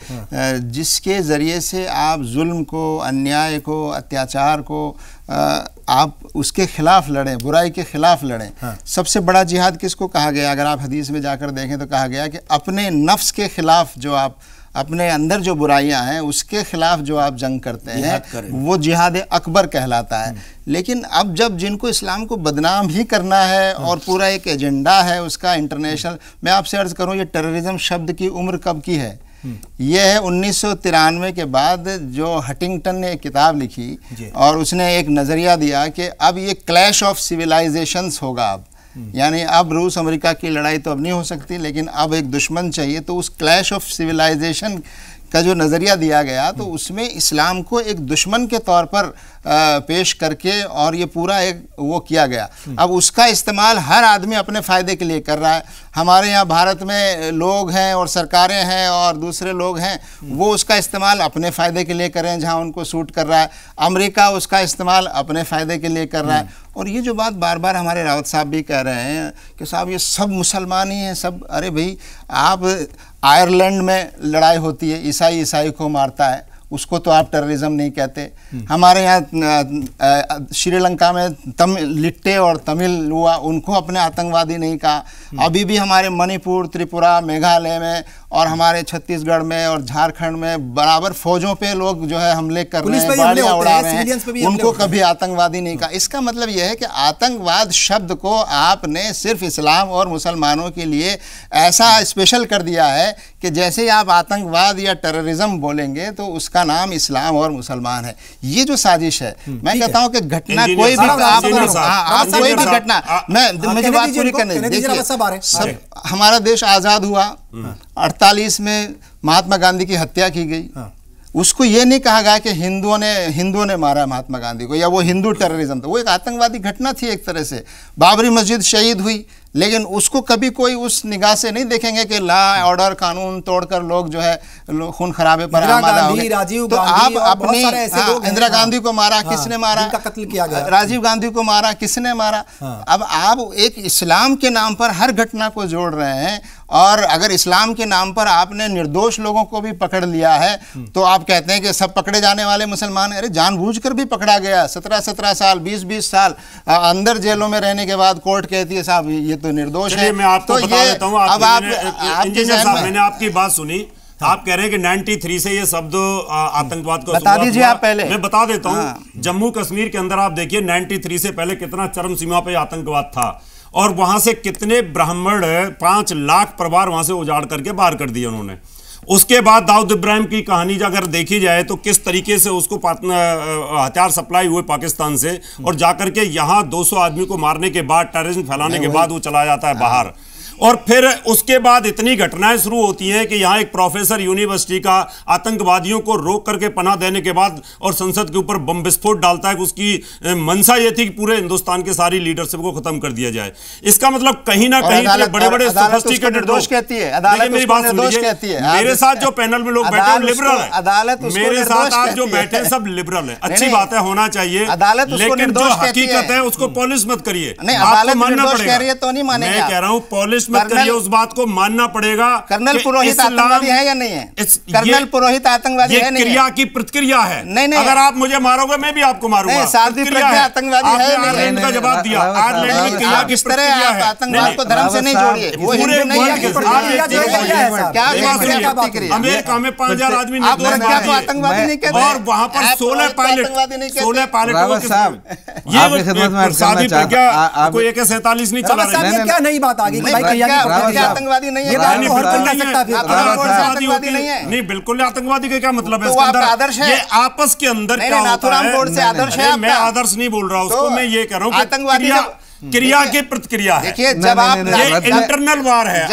जिसके ज़रिए से आप जुल्म को, अन्याय को, अत्याचार को आप उसके ख़िलाफ़ लड़ें, बुराई के ख़िलाफ़ लड़ें। सबसे बड़ा जिहाद किसको कहा गया? अगर आप हदीस में जाकर देखें तो कहा गया कि अपने नफ्स के ख़िलाफ़, जो आप अपने अंदर जो बुराइयां हैं उसके खिलाफ जो आप जंग करते हैं वो जिहाद अकबर कहलाता है। लेकिन अब जब जिनको इस्लाम को बदनाम ही करना है और पूरा एक एजेंडा है उसका इंटरनेशनल, मैं आपसे अर्ज़ करूं ये टेररिज्म शब्द की उम्र कब की है? ये है 1993 के बाद जो हटिंगटन ने एक किताब लिखी और उसने एक नज़रिया दिया कि अब ये क्लैश ऑफ सिविलाइजेशंस होगा। अब यानी अब रूस अमेरिका की लड़ाई तो अब नहीं हो सकती, लेकिन अब एक दुश्मन चाहिए। तो उस क्लैश ऑफ सिविलाइजेशन का जो नज़रिया दिया गया तो उसमें इस्लाम को एक दुश्मन के तौर पर पेश करके और ये पूरा एक वो किया गया। अब उसका इस्तेमाल हर आदमी अपने फ़ायदे के लिए कर रहा है। हमारे यहाँ भारत में लोग हैं और सरकारें हैं और दूसरे लोग हैं, वो उसका इस्तेमाल अपने फ़ायदे के लिए करें जहाँ उनको सूट कर रहा है। अमेरिका उसका इस्तेमाल अपने फ़ायदे के लिए कर रहा है। और ये जो बात बार बार हमारे रावत साहब भी कह रहे हैं कि साहब ये सब मुसलमान ही हैं सब, अरे भाई आप आयरलैंड में लड़ाई होती है, ईसाई को मारता है, उसको तो आप टेररिज्म नहीं कहते। हमारे यहाँ श्रीलंका में लिट्टे और तमिल हुआ, उनको अपने आतंकवादी नहीं कहा। अभी भी हमारे मणिपुर, त्रिपुरा, मेघालय में और हमारे छत्तीसगढ़ में और झारखंड में बराबर फौजों पे लोग जो है हमले कर रहे हैं, गाड़ियां उड़ा रहे हैं, उनको कभी आतंकवादी नहीं कहा। इसका मतलब यह है कि आतंकवाद शब्द को आपने सिर्फ इस्लाम और मुसलमानों के लिए ऐसा स्पेशल कर दिया है कि जैसे ही आप आतंकवाद या टेररिज्म बोलेंगे तो उसका नाम इस्लाम और मुसलमान है। ये जो साजिश है, मैं कहता हूं कि घटना कोई भी आप कोई भी घटना, मुझे बात पूरी करने देखिए, सब हमारा देश आजाद हुआ, 48 में महात्मा गांधी की हत्या की गई। उसको ये नहीं कहा गया कि हिंदुओं ने मारा महात्मा गांधी को या वो हिंदू टेररिज्म था, वो एक आतंकवादी घटना थी एक तरह से। बाबरी मस्जिद शहीद हुई, लेकिन उसको कभी कोई उस निगाह से नहीं देखेंगे कि लॉ ऑर्डर कानून तोड़कर लोग जो है खून खराबे पर आमादा हो गए। तो आप अपनी इंदिरा गांधी को मारा, किसने मारा? कत्ल किया गया। राजीव गांधी को मारा, किसने मारा? अब आप एक इस्लाम के नाम पर हर घटना को जोड़ रहे हैं, और अगर इस्लाम के नाम पर आपने निर्दोष लोगों को भी पकड़ लिया है तो आप कहते हैं कि सब पकड़े जाने वाले मुसलमान। अरे जानबूझकर भी पकड़ा गया, 17-17 साल 20-20 साल अंदर जेलों में रहने के बाद कोर्ट कहती है साहब ये तो निर्दोष है। मैं आपको तो बता देता हूं, अब आप इंजीनियर साहब, मैंने आपकी बात सुनी। आप कह रहे हैं कि 93 से ये शब्द आतंकवाद को बता दीजिए आप पहले। मैं बता देता हूं, जम्मू कश्मीर के अंदर आप देखिए 93 से पहले कितना चरम सीमा पे आतंकवाद था, और वहां से कितने ब्राह्मण 5 लाख परिवार वहां से उजाड़ करके बाहर कर दिए उन्होंने। उसके बाद दाऊद इब्राहिम की कहानी अगर देखी जाए तो किस तरीके से उसको हथियार सप्लाई हुए पाकिस्तान से, और जाकर के यहाँ 200 आदमी को मारने के बाद, टेररिज्म फैलाने के बाद वो चला जाता है बाहर। और फिर उसके बाद इतनी घटनाएं शुरू होती हैं कि यहाँ एक प्रोफेसर यूनिवर्सिटी का आतंकवादियों को रोक करके पनाह देने के बाद और संसद के ऊपर बम विस्फोट डालता है। उसकी मंशा ये थी कि पूरे हिंदुस्तान के सारी लीडरशिप को खत्म कर दिया जाए। इसका मतलब कहीं ना कहीं बड़े-बड़े सोफिस्टिकेटेड निर्दोष कहती है, मेरी बात सुनिए, मेरे साथ जो पैनल में लोग बैठे हैं लिबरल है, अदालत मेरे साथ आप जो बैठे हैं सब लिबरल है, अच्छी बात है, होना चाहिए, लेकिन जो हकीकत है उसको पॉलिश मत करिए। आपको मानना पड़ेगा, तो नहीं मानेगा। मैं कह रहा हूं पॉलिश मत करिए, उस बात को मानना पड़ेगा। कर्नल पुरोहित आतंकवादी है या नहीं है? कर्नल पुरोहित आतंकवादी है नहीं? क्रिया की प्रतिक्रिया है। नहीं, अगर आप मुझे मारोगे मैं भी आपको मारूंगा। साध्वी प्रज्ञा आतंकवादी है नहीं? आयरलैंड का जवाब दिया, आयरलैंड में क्रिया की प्रतिक्रिया है। आतंकवाद को धर्म से नहीं जोड़िए, वो हिंदू नहीं है। अमेरिका में 5000 आदमी आतंकवादी नहीं कहते, और वहां पर 16 पायलट कोई AK-47 नहीं चला रहे। क्या नई बात आ गई? आतंकवादी नहीं है, आतंकवादी नहीं है। नहीं, बिल्कुल आतंकवादी का क्या मतलब है? इसके अंदर आदर्श है, ये आपस के अंदर क्या होता है? मैं आदर्श नहीं बोल रहा हूं उसको, मैं ये कह रहा हूं आतंकवादी क्रिया की प्रतिक्रिया है। देखिए, जब आप इंटरनल वार है।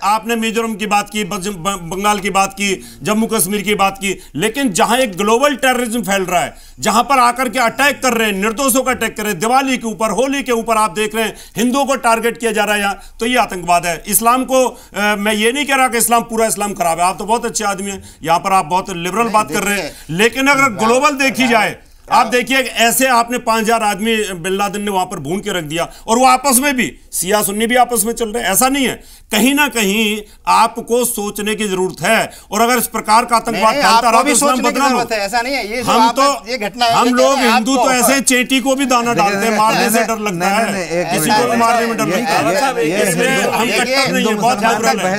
आपने मिजोरम की बात की, बंगाल की बात की, जम्मू कश्मीर की बात की, लेकिन जहां एक ग्लोबल टेररिज्म फैल रहा है, जहां पर आकर के अटैक कर रहे हैं, निर्दोषों का अटैक कर रहे हैं, दिवाली के ऊपर, होली के ऊपर आप देख रहे हैं हिंदुओं को टारगेट किया जा रहा है यहाँ, तो ये आतंकवाद है। इस्लाम को मैं ये नहीं कह रहा कि इस्लाम पूरा इस्लाम खराब है, आप तो बहुत अच्छे आदमी हैं, यहाँ पर आप बहुत लिबरल बात कर रहे हैं, लेकिन अगर ग्लोबल देखी जाए, आप देखिए ऐसे आपने 5000 आदमी बिन लादेन ने वहां पर भून के रख दिया, और वो आपस में भी शिया सुन्नी भी आपस में चल रहे हैं। ऐसा नहीं है, कहीं ना कहीं आपको सोचने की जरूरत है, और अगर इस प्रकार का आतंकवाद फैलता रहा तो इस्लाम बदनाम हो। ऐसा नहीं है, ये हम तो ये घटना है, हम लोग हिंदू तो ऐसे चेटी को भी दाना डालते हैं, मारने से डर लगता है, किसी को भी मारने में डर लगता है, इसलिए हम कट्टर नहीं है, बहुत लिबरल है।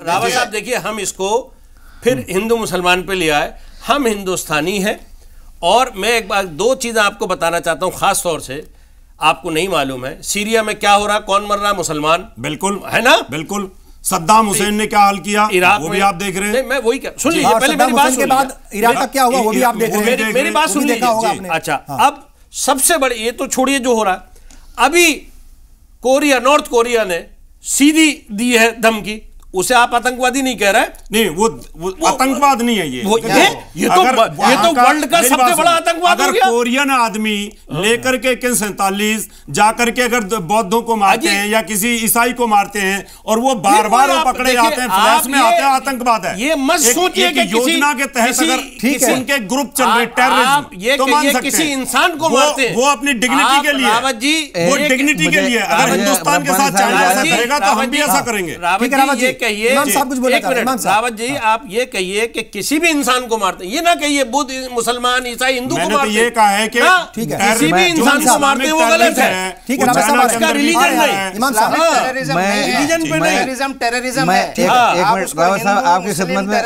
रावत साहब देखिए, हम इसको फिर हिंदू मुसलमान पे लिया है, हम हिंदुस्तानी हैं। और मैं एक बात, 2 चीज़ें आपको बताना चाहता हूं, खास तौर से आपको नहीं मालूम है सीरिया में क्या हो रहा, कौन मर रहा, मुसलमान, बिल्कुल है ना, बिल्कुल। सद्दाम हुसैन ने क्या हाल किया इराक, वो भी आप देख रहे हैं। मैं वही क्या, सुन लीजिए पहले मेरी बात, के बाद इराक का क्या हुआ वो भी आप देख रहे हैं, मेरी बात सुन लीजिए। अच्छा, अब सबसे बड़ी, ये तो छोड़िए जो हो रहा है, अभी कोरिया, नॉर्थ कोरिया ने सीधी दी है धमकी, उसे आप आतंकवादी नहीं कह रहे? नहीं, वो आतंकवाद नहीं है ये तो वर्ल्ड का सबसे बड़ा आतंकवाद हो गया। कोरियन आदमी लेकर के AK-47 जाकर के अगर बौद्धों को मारते हैं या किसी ईसाई को मारते हैं और वो बार-बार पकड़े जाते हैं, फ्लैश में आते हैं, आतंकवाद है। ये मत सोचिए कि योजना के तहत अगर उनके ग्रुप चल रहे टेररिज्म तो मान सकते हैं, किसी इंसान को मारते हैं, वो अपनी डिग्निटी के लिए, वो डिग्निटी के लिए। अगर हिंदुस्तान के साथ चाइना ऐसा करेगा तो हम भी ऐसा करेंगे। कहिए, इमाम साहब कुछ बोला, एक मिनट इमाम साहब। रावत जी, आप ये कहिए कि किसी भी इंसान को मारते, ये ना कहिए बुद्ध, मुसलमान, ईसाई, हिंदू को मारते। ये कहा है कि ठीक है, किसी भी इंसान को मारते हैं वो गलत है। ठीक है, रावत साहब, इसका रिलीजन नहीं, इमाम साहब, रिलीजन पे नहीं, टेररिज्म मैं है। एक मिनट रावत साहब, आपकी खिदमत में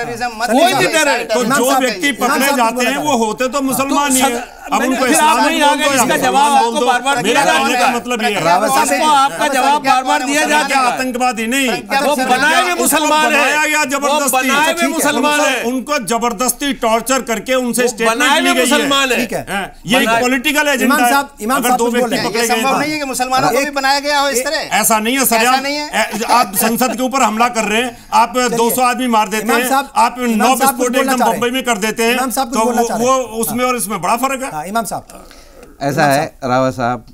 कोई भी टेरर, तो जो व्यक्ति पकड़े जाते हैं वो होते तो मुसलमान ही है। अब उनको फिर आप नहीं आ गए, इसका जवाब आपको बार बार दिया जा चुका है। मतलब ये रावत साहब आपको आपका जवाब बार बार दिया जा चुका है। आतंकवादी नहीं, वो बनाए हुए मुसलमान है, बनाया गया जबरदस्ती, बनाए हुए मुसलमान है, उनको जबरदस्ती टॉर्चर करके उनसे बनाए हुए मुसलमान है। ठीक है, ये एक पॉलिटिकल एजेंडा है। इमाम अगर साहब दो कुछ बोल व्यक्ति रहे हैं। पकड़े गए संभव नहीं है कि मुसलमानों को भी बनाया गया हो इस तरह। ऐसा नहीं है सर, ऐसा नहीं है। आप संसद के ऊपर हमला कर रहे हैं, आप 200 आदमी मार देते इमाम हैं, साहब, आप 9 विस्फोट एकदम चाह रहे हैं। बम्बई में कर देते हैं, इमाम साहब कुछ तो बोलना चाह रहे वो हैं। उसमें और इसमें बड़ा फर्क है। हाँ, इमाम साहब, ऐसा है रावत साहब,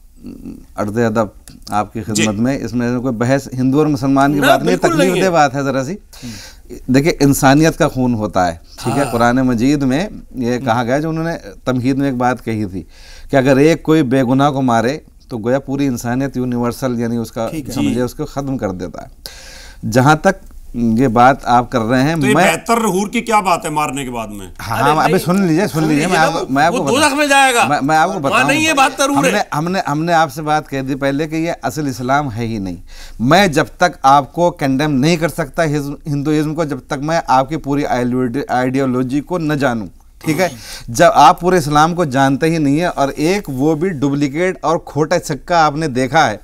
अर्ज़ अदब आपकी खिदमत में, इसमें कोई बहस हिंदू और मुसलमान की बात नहीं, तकलीफ दे बात है ज़रा सी। देखिए, इंसानियत का खून होता है, ठीक है। कुरान मजीद में ये कहा गया, जो उन्होंने तमहीद में एक बात कही थी कि अगर एक कोई बेगुनाह को मारे तो गोया पूरी इंसानियत यूनिवर्सल, यानी उसका समझिए उसको ख़त्म कर देता है। जहाँ तक ये बात आप कर रहे हैं, तो ये मैं 72 रूर की क्या बात है मारने के बाद में? हाँ, अभी सुन लीजिए, मैं आपको दोज़ख में जाएगा, मैं आपको बताऊं, नहीं ये बात जरूर है। हमने आपसे बात कह दी पहले कि ये असल इस्लाम है ही नहीं। मैं जब तक आपको कंडेम नहीं कर सकता हिंदुइज्म को, जब तक मैं आपकी पूरी आइडियोलॉजी को न जानूं, ठीक है। जब आप पूरे इस्लाम को जानते ही नहीं है और एक वो भी डुप्लीकेट और खोटा सिक्का आपने देखा है,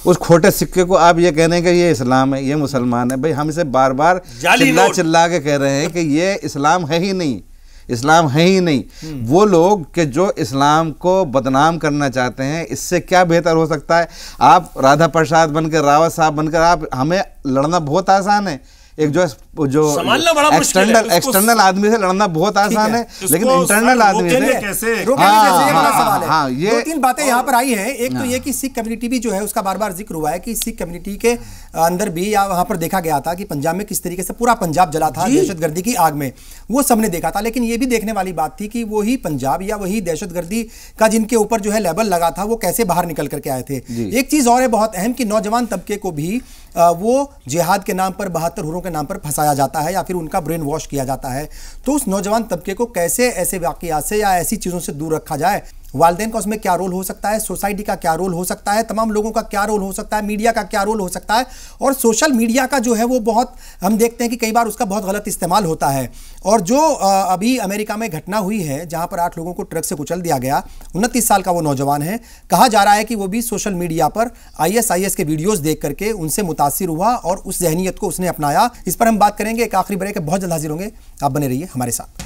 उस खोटे सिक्के को आप ये कह रहे हैं कि ये इस्लाम है, ये मुसलमान है। भाई, हम इसे बार बार चिल्ला के कह रहे हैं कि ये इस्लाम है ही नहीं, इस्लाम है ही नहीं। वो लोग कि जो इस्लाम को बदनाम करना चाहते हैं, इससे क्या बेहतर हो सकता है? आप राधा प्रसाद बनकर, रावत साहब बनकर, आप हमें लड़ना बहुत आसान है। एक जो एक्सटर्नल आदमी से लड़ना बहुत आसान है, लेकिन इंटरनल आदमी से कैसे? ये 2-3 बातें यहाँ पर आई हैं। एक तो ये कि सिख कम्युनिटी भी जो है उसका बार बार जिक्र हुआ है कि सिख कम्युनिटी के अंदर भी, या वहाँ पर देखा गया था कि पंजाब में किस तरीके से पूरा पंजाब जला था दहशतगर्दी की आग में, वो सबने देखा था। लेकिन ये भी देखने वाली बात थी कि वही पंजाब या वही दहशतगर्दी का जिनके ऊपर जो है लेबल लगा था, वो कैसे बाहर निकल करके आए थे। एक चीज़ और है बहुत अहम कि नौजवान तबके को भी वो जिहाद के नाम पर, 72 हुरों के नाम पर फंसाया जाता है या फिर उनका ब्रेन वॉश किया जाता है। तो उस नौजवान तबके को कैसे ऐसे वाक़यात से या ऐसी चीज़ों से दूर रखा जाए? वालिदैन का उसमें क्या रोल हो सकता है, सोसाइटी का क्या रोल हो सकता है, तमाम लोगों का क्या रोल हो सकता है, मीडिया का क्या रोल हो सकता है। और सोशल मीडिया का जो है वो बहुत, हम देखते हैं कि कई बार उसका बहुत गलत इस्तेमाल होता है। और जो अभी अमेरिका में घटना हुई है जहां पर 8 लोगों को ट्रक से कुचल दिया गया, 29 साल का वो नौजवान है, कहा जा रहा है कि वो भी सोशल मीडिया पर ISIS के वीडियोज़ देख करके उनसे मुतासिर हुआ और उस जहनीत को उसने अपनाया। इस पर हम बात करेंगे, एक आखिरी ब्रेक है, बहुत जल्द हाजिर होंगे, आप बने रहिए हमारे साथ।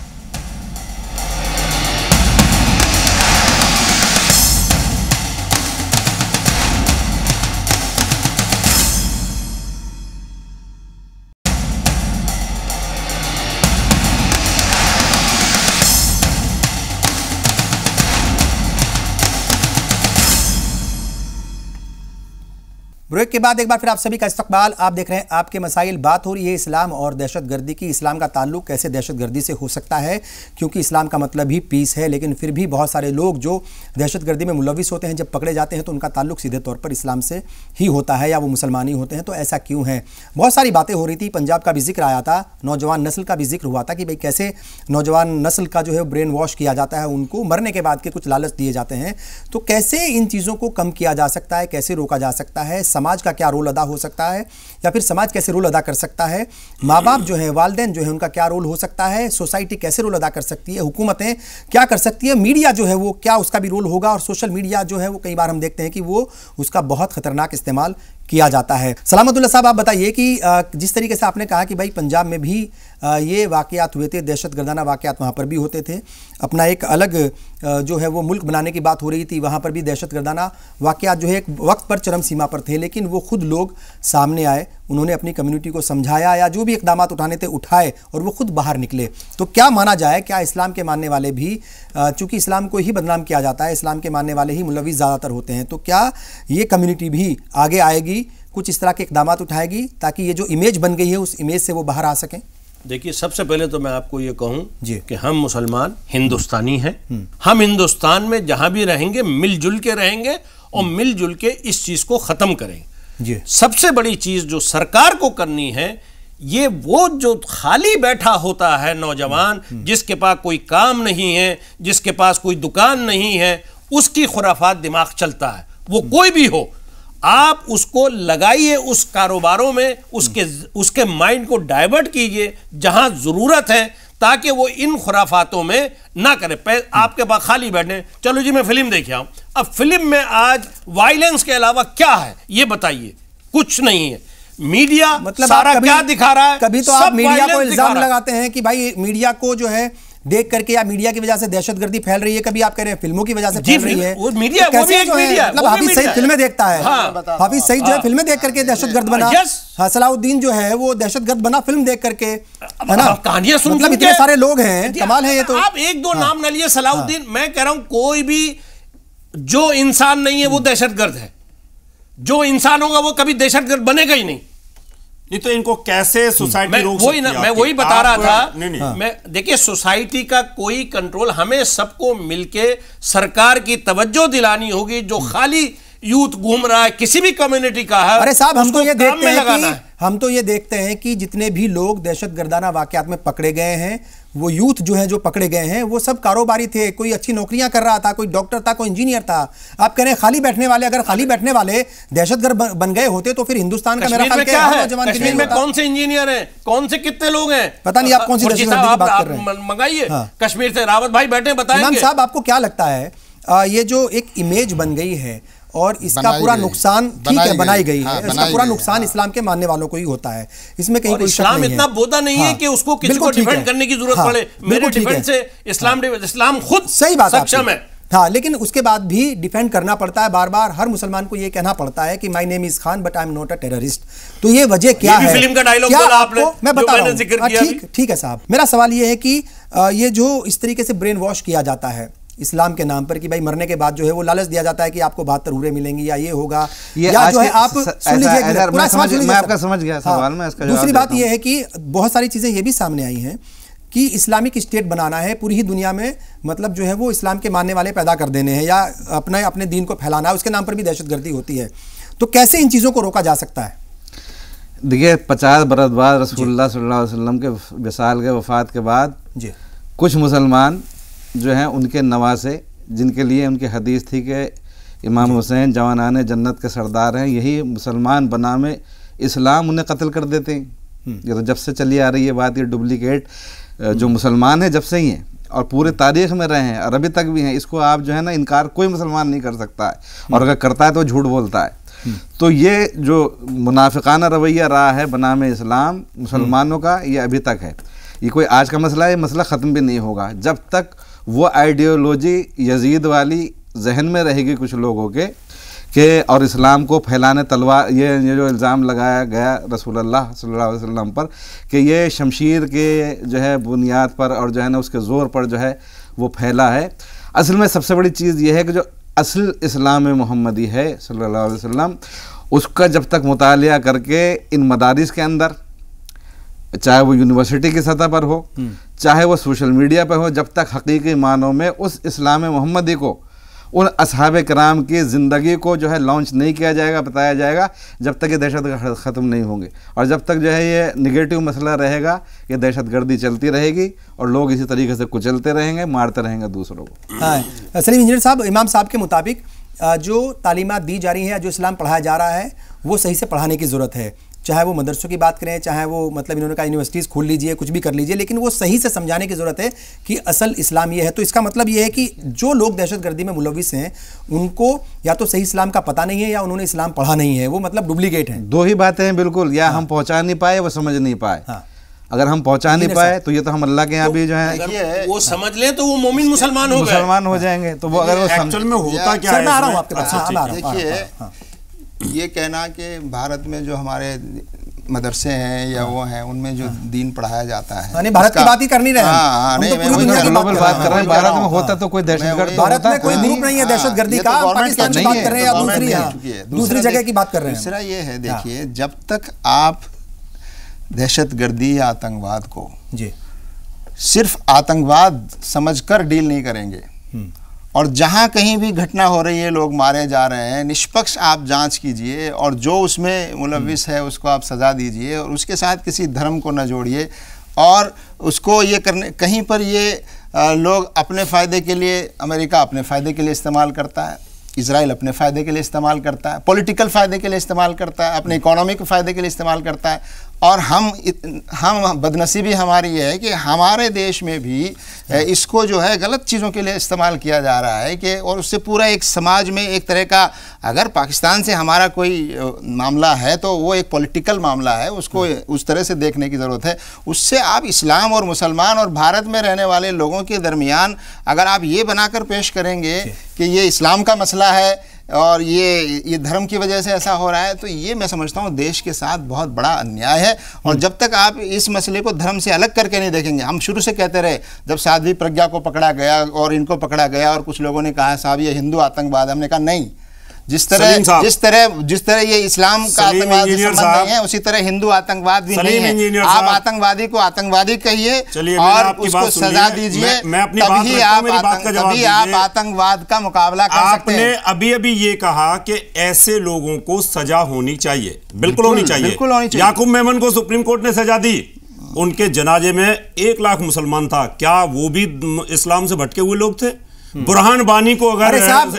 ब्रेक के बाद एक बार फिर आप सभी का इस्तकबाल। आप देख रहे हैं आपके मसाइल। बात हो रही है इस्लाम और दहशतगर्दी की। इस्लाम का ताल्लुक कैसे दहशतगर्दी से हो सकता है, क्योंकि इस्लाम का मतलब ही पीस है। लेकिन फिर भी बहुत सारे लोग जो दहशतगर्दी में मुलविस होते हैं, जब पकड़े जाते हैं तो उनका ताल्लुक सीधे तौर पर इस्लाम से ही होता है या वो मुसलमान ही होते हैं। तो ऐसा क्यों है? बहुत सारी बातें हो रही थी। पंजाब का भी जिक्र आया था, नौजवान नस्ल का भी जिक्र हुआ था कि भाई कैसे नौजवान नस्ल का जो है ब्रेन वॉश किया जाता है, उनको मरने के बाद के कुछ लालच दिए जाते हैं। तो कैसे इन चीज़ों को कम किया जा सकता है, कैसे रोका जा सकता है? समाज का क्या रोल अदा हो सकता है, या फिर समाज कैसे रोल अदा कर सकता है? माँ बाप जो है, वालिदैन जो है, उनका क्या रोल हो सकता है? सोसाइटी कैसे रोल अदा कर सकती है? हुकूमतें क्या कर सकती है? मीडिया जो है वो क्या उसका भी रोल होगा? और सोशल मीडिया जो है वो कई बार हम देखते हैं कि वो उसका बहुत खतरनाक इस्तेमाल किया जाता है। सलामतुल्लाह साहब, आप बताइए कि जिस तरीके से आपने कहा कि भाई पंजाब में भी ये वाक़यात हुए थे, दहशतगर्दाना वाक़यात वहाँ पर भी होते थे, अपना एक अलग जो है वो मुल्क बनाने की बात हो रही थी, वहाँ पर भी दहशतगर्दाना वाक़यात जो है एक वक्त पर चरम सीमा पर थे, लेकिन वो खुद लोग सामने आए, उन्होंने अपनी कम्युनिटी को समझाया या जो भी इक़दाम उठाने थे उठाए और वो खुद बाहर निकले। तो क्या माना जाए, क्या इस्लाम के मानने वाले भी, चूँकि इस्लाम को ही बदनाम किया जाता है, इस्लाम के मानने वाले ही मुलविस ज़्यादातर होते हैं, तो क्या ये कम्युनिटी भी आगे आएगी, कुछ इस तरह के इक़दाम उठाएगी ताकि ये जो इमेज बन गई है उस इमेज से वो बाहर आ सकें? देखिए, सबसे पहले तो मैं आपको ये कहूँ कि हम मुसलमान हिंदुस्तानी हैं। हम हिंदुस्तान में जहाँ भी रहेंगे मिलजुल के रहेंगे और मिलजुल के इस चीज़ को ख़त्म करेंगे। सबसे बड़ी चीज़ जो सरकार को करनी है ये वो जो खाली बैठा होता है नौजवान, जिसके पास कोई काम नहीं है, जिसके पास कोई दुकान नहीं है, उसकी खुराफात दिमाग चलता है। वो कोई भी हो, आप उसको लगाइए उस कारोबारों में, उसके माइंड को डाइवर्ट कीजिए जहां जरूरत है, ताकि वो इन खुराफातों में ना करे। आपके पास खाली बैठे, चलो जी मैं फिल्म देख आऊं। अब फिल्म में आज वायलेंस के अलावा क्या है ये बताइए? कुछ नहीं है। मीडिया मतलब सारा क्या दिखा रहा है? कभी तो आप मीडिया को इल्जाम लगाते हैं कि भाई मीडिया को जो है देख करके या मीडिया की वजह से दहशतगर्दी फैल रही है, कभी आप कह रहे हैं फिल्मों की वजह से फैल रही है। वो मीडिया, वो भी एक मीडिया, मतलब हाफिज सईद फिल्में देखता है, हाफिज सईद जो है फिल्में देख करके दहशतगर्द बना, सलाउद्दीन जो है वो दहशतगर्द बना फिल्म देख करके, है ना? कहानियां सुन, मतलब इतने सारे लोग हैं, कमाल है ये तो। आप एक दो नाम न लिए सलाउद्दीन, मैं कह रहा हूं कोई भी जो इंसान नहीं है वो दहशतगर्द है। जो इंसान होगा वो कभी दहशतगर्द बनेगा ही नहीं। नहीं तो इनको कैसे सोसाइटी रोक सकती है? मैं वही बता रहा था। नहीं। मैं देखिए, सोसाइटी का कोई कंट्रोल, हमें सबको मिलके सरकार की तवज्जो दिलानी होगी। जो खाली यूथ घूम रहा है किसी भी कम्युनिटी का है, अरे साहब हम तो ये देखते हैं कि जितने भी लोग दहशतगर्दाना वाकयात में पकड़े गए हैं, वो यूथ जो है जो पकड़े गए हैं वो सब कारोबारी थे। कोई अच्छी नौकरियां कर रहा था, कोई डॉक्टर था, कोई इंजीनियर था। आप कह रहे हैं खाली बैठने वाले, अगर खाली बैठने वाले दहशतगर्द बन गए होते तो फिर हिंदुस्तान का मेरा ख्याल क्या है? कश्मीर में कौन से इंजीनियर हैं, कौन से कितने लोग हैं, पता नहीं। आप कौन सी दहशतगर्दी की बात कर रहे हैं? मंगाइए कश्मीर से, रावत भाई बैठे बताएंगे। इमाम साहब आपको क्या लगता है ये जो एक इमेज बन गई है और इसका पूरा नुकसान, ठीक है बनाई गई है, इसका पूरा नुकसान इस्लाम के मानने वालों को ही होता है, इसमें कहीं कोई शक नहीं है। इस्लाम इतना बोधा नहीं है कि उसको किसी को डिफेंड करने की जरूरत पड़े। मेरे डिफेंड से इस्लाम खुद सही बात सक्षम है। हाँ, लेकिन उसके बाद भी डिफेंड करना पड़ता है। बार बार हर मुसलमान को ये कहना पड़ता है कि my name is Khan but I am not a terrorist. तो ये वजह क्या है? फिल्म का डायलॉग बोला आपने, मैं बता रहा हूं। ठीक है साहब, मेरा सवाल ये है कि ये जो इस तरीके से ब्रेन वॉश किया जाता है इस्लाम के नाम पर कि भाई मरने के बाद जो है वो लालच दिया जाता है कि आपको 72 हूरें मिलेंगी या ये होगा, या जो है आप सुन लीजिए, मैं आपका समझ गया सवाल में। इसका दूसरी बात ये है कि बहुत सारी चीजें ये भी सामने आई हैं कि इस्लामिक स्टेट बनाना है पूरी ही दुनिया में, मतलब जो है वो इस्लाम के मानने वाले पैदा कर देने हैं या अपने दीन को फैलाना है, उसके नाम पर भी दहशतगर्दी होती है। तो कैसे इन चीज़ों को रोका जा सकता है? देखिए, 50 बरस बाद रसूलुल्लाह सल्लल्लाहु अलैहि वसल्लम के विसाल के वफ़ात के बाद जी कुछ मुसलमान जो हैं उनके नवासे, जिनके लिए उनकी हदीस थी कि इमाम हुसैन जवानाने जन्नत के सरदार हैं, यही मुसलमान बनामे इस्लाम उन्हें कत्ल कर देते हैं। ये तो जब से चली आ रही है बात, ये डुप्लीकेट जो मुसलमान है जब से ही हैं और पूरे तारीख़ में रहे हैं और अभी तक भी हैं। इसको आप जो है ना इनकार कोई मुसलमान नहीं कर सकता है, और अगर करता है तो झूठ बोलता है। तो ये जो मुनाफिकाना रवैया रहा है बनामे इस्लाम मुसलमानों का, ये अभी तक है। ये कोई आज का मसला है, ये मसला ख़त्म भी नहीं होगा जब तक वो आइडियोलॉजी यजीद वाली जहन में रहेगी कुछ लोगों के और इस्लाम को फैलाने तलवार, ये जो इल्ज़ाम लगाया गया रसूलुल्लाह सल्लल्लाहु अलैहि वसल्लम पर कि ये शमशीर के जो है बुनियाद पर और जो है ना उसके ज़ोर पर जो है वो फैला है। असल में सबसे बड़ी चीज़ ये है कि जो असल इस्लाम मोहम्मदी है सल्लल्लाहु अलैहि वसल्लम, उसका जब तक मुतालिया करके इन मदारिस के अंदर, चाहे वो यूनिवर्सिटी की सतह पर हो, चाहे वो सोशल मीडिया पर हो, जब तक हकीकी मानों में उस इस्लाम मोहम्मदी को, उन असहाबे कराम की ज़िंदगी को जो है लॉन्च नहीं किया जाएगा, बताया जाएगा, जब तक ये दहशत ख़त्म नहीं होंगे। और जब तक जो है ये निगेटिव मसला रहेगा, ये दहशतगर्दी चलती रहेगी और लोग इसी तरीके से कुचलते रहेंगे, मारते रहेंगे दूसरों को। हाँ, सलीम इंजीनियर साहब, इमाम साहब के मुताबिक जो तालीमात दी जा रही है, जो इस्लाम पढ़ाया जा रहा है, वो सही से पढ़ाने की ज़रूरत है। चाहे वो मदरसों की बात करें, चाहे वो मतलब इन्होंने कहा यूनिवर्सिटीज़ खोल लीजिए, कुछ भी कर लीजिए, लेकिन वो सही से समझाने की ज़रूरत है कि असल इस्लाम ये है। तो इसका मतलब ये है कि जो लोग दहशतगर्दी में मुलविस हैं उनको या तो सही इस्लाम का पता नहीं है या उन्होंने इस्लाम पढ़ा नहीं है, वो मतलब डुप्लीकेट हैं। दो ही बातें हैं बिल्कुल, या हम पहुँचा नहीं पाए, वो समझ नहीं पाए। अगर हम पहुँचा नहीं पाए तो ये तो हम अल्लाह के यहाँ भी जो है वो समझ लें तो वो मोमिन मुसलमान हो जाएंगे। तो वो अगर वो एक्चुअल में होता क्या है, मैं आ रहा हूँ आपके पास। देखिए, ये कहना कि भारत में जो हमारे मदरसे हैं या वो हैं उनमें जो दीन पढ़ाया जाता है, भारत की बात ही करनी रहे हैं, ग्लोबल बात कर रहे हैं। भारत में होता तो कोई दहशतगर्द, भारत में कोई ग्रुप नहीं है दहशतगर्दी का, पाकिस्तान की बात कर रहे हैं या दूसरी जगह की बात कर रहे हैं। दूसरा ये है, देखिए, जब तक आप दहशतगर्दी या आतंकवाद को जी सिर्फ आतंकवाद समझकर डील नहीं करेंगे और जहाँ कहीं भी घटना हो रही है, लोग मारे जा रहे हैं, निष्पक्ष आप जांच कीजिए और जो उसमें मुलविस है उसको आप सज़ा दीजिए और उसके साथ किसी धर्म को न जोड़िए। और उसको ये करने, कहीं पर ये लोग अपने फ़ायदे के लिए, अमेरिका अपने फ़ायदे के लिए इस्तेमाल करता है, इजराइल अपने फ़ायदे के लिए इस्तेमाल करता है, पॉलिटिकल फ़ायदे के लिए इस्तेमाल करता है, अपने इकोनॉमिक फ़ायदे के लिए इस्तेमाल करता है। और हम बदनसीबी हमारी ये है कि हमारे देश में भी इसको जो है गलत चीज़ों के लिए इस्तेमाल किया जा रहा है कि, और उससे पूरा एक समाज में एक तरह का, अगर पाकिस्तान से हमारा कोई मामला है तो वो एक पॉलिटिकल मामला है, उसको उस तरह से देखने की ज़रूरत है। उससे आप इस्लाम और मुसलमान और भारत में रहने वाले लोगों के दरमियान अगर आप ये बनाकर पेश करेंगे कि ये इस्लाम का मसला है और ये धर्म की वजह से ऐसा हो रहा है, तो ये मैं समझता हूँ देश के साथ बहुत बड़ा अन्याय है। और जब तक आप इस मसले को धर्म से अलग करके नहीं देखेंगे, हम शुरू से कहते रहे, जब साध्वी प्रज्ञा को पकड़ा गया और इनको पकड़ा गया और कुछ लोगों ने कहा साहब ये हिंदू आतंकवाद, हमने कहा नहीं, जिस तरह ये इस्लाम का आतंकवाद संबंध नहीं है, उसी तरह हिंदू आतंकवाद भी नहीं है। आप आतंकवादी को आतंकवादी कहिए और उसको सजा दीजिए, तभी आप आतंकवाद का मुकाबला कर सकते हैं। आपने अभी अभी ये कहा कि ऐसे लोगों को सजा होनी चाहिए, बिल्कुल होनी चाहिए। याकूब मेमन को सुप्रीम कोर्ट ने सजा दी, उनके जनाजे में 1 लाख मुसलमान था, क्या वो भी इस्लाम से भटके हुए लोग थे? बुरहान बानी को अगर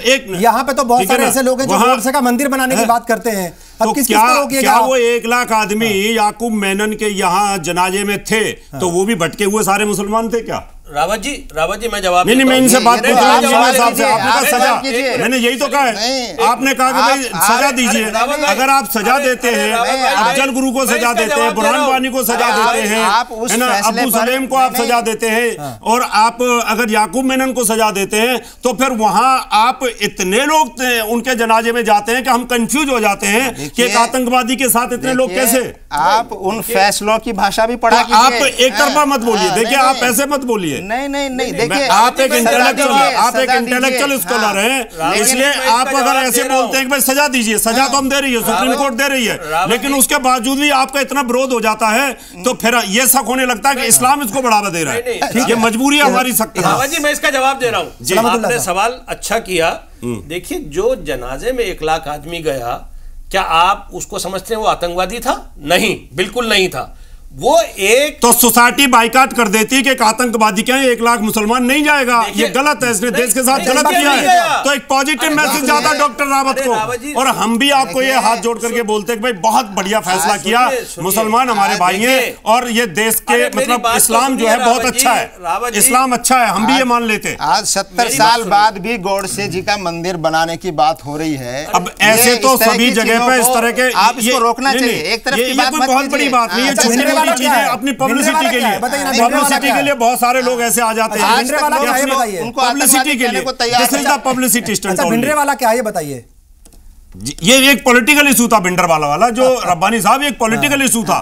एक यहाँ पे तो बहुत सारे ऐसे लोग हैं जो गोडसे का मंदिर बनाने की बात करते हैं, तो क्या वो 1 लाख आदमी याकूब मेनन के यहाँ जनाजे में थे तो वो भी भटके हुए सारे मुसलमान थे क्या? रावत जी मैं जवाब नहीं, मैं इनसे बात पूछ रहा हूं साहब से। आपने कहा सजा, मैंने यही तो कहा है, आपने कहा कि भाई सजा दीजिए। अगर आप सजा देते हैं, अफजल गुरु को सजा देते हैं, बुरहान वानी को सजा देते हैं, है ना, अबू सलेम को आप सजा देते हैं, और आप अगर याकूब मेनन को सजा देते हैं, तो फिर वहां आप इतने लोग उनके जनाजे में जाते हैं कि हम कंफ्यूज हो जाते हैं कि एक आतंकवादी के साथ इतने लोग कैसे। आप उन फैसलों की भाषा भी पढ़ा, आप एक तरफा मत बोलिए। देखिए, आप ऐसे मत बोलिए। नहीं देखिए, आप एक इंटेलेक्चुअल स्कॉलर हैं, इसलिए आप अगर ऐसे बोलते हैं कि भाई सजा दीजिए, सजा तो हम दे रही है, सुप्रीम कोर्ट दे रही है, लेकिन उसके बावजूद भी आपका इतना विरोध हो जाता है, तो फिर ये शक होने लगता है कि इस्लाम इसको बढ़ावा दे रहा है। ये मजबूरी है हमारी सख्त। जी मैं इसका जवाब दे रहा हूँ। आपने सवाल अच्छा किया। देखिए, जो जनाजे में 1 लाख आदमी गया, क्या आप उसको समझते हैं वो आतंकवादी था? नहीं, बिल्कुल नहीं था। वो एक तो सोसाइटी बाइकाट कर देती है कि एक आतंकवादी क्या है, 1 लाख मुसलमान नहीं जाएगा, ये गलत है, इसने देश के साथ गलत किया है। तो एक पॉजिटिव मैसेज जाता डॉक्टर रावत को, और हम भी आपको ये हाथ जोड़ करके बोलते हैं कि भाई बहुत बढ़िया फैसला किया, मुसलमान हमारे भाई हैं और ये देश के मतलब इस्लाम जो है बहुत अच्छा है, इस्लाम अच्छा है, हम भी ये मान लेते हैं। आज 70 साल बाद भी गोडसे जी का मंदिर बनाने की बात हो रही है। अब ऐसे तो सभी जगह पे इस तरह के, आप इसको रोकना चाहिए। एक तरफ की बात बहुत बड़ी बात नहीं है, अपनी पब्लिसिटी के लिए बहुत सारे लोग ऐसे आ जाते हैं, पब्लिसिटी के लिए। This is the publicity stunt. Bhindranwale क्या है ये बताइए। ये एक पॉलिटिकल इशू था, भिंडरवाला वाला जो रब्बानी साहब, एक पॉलिटिकल इशू था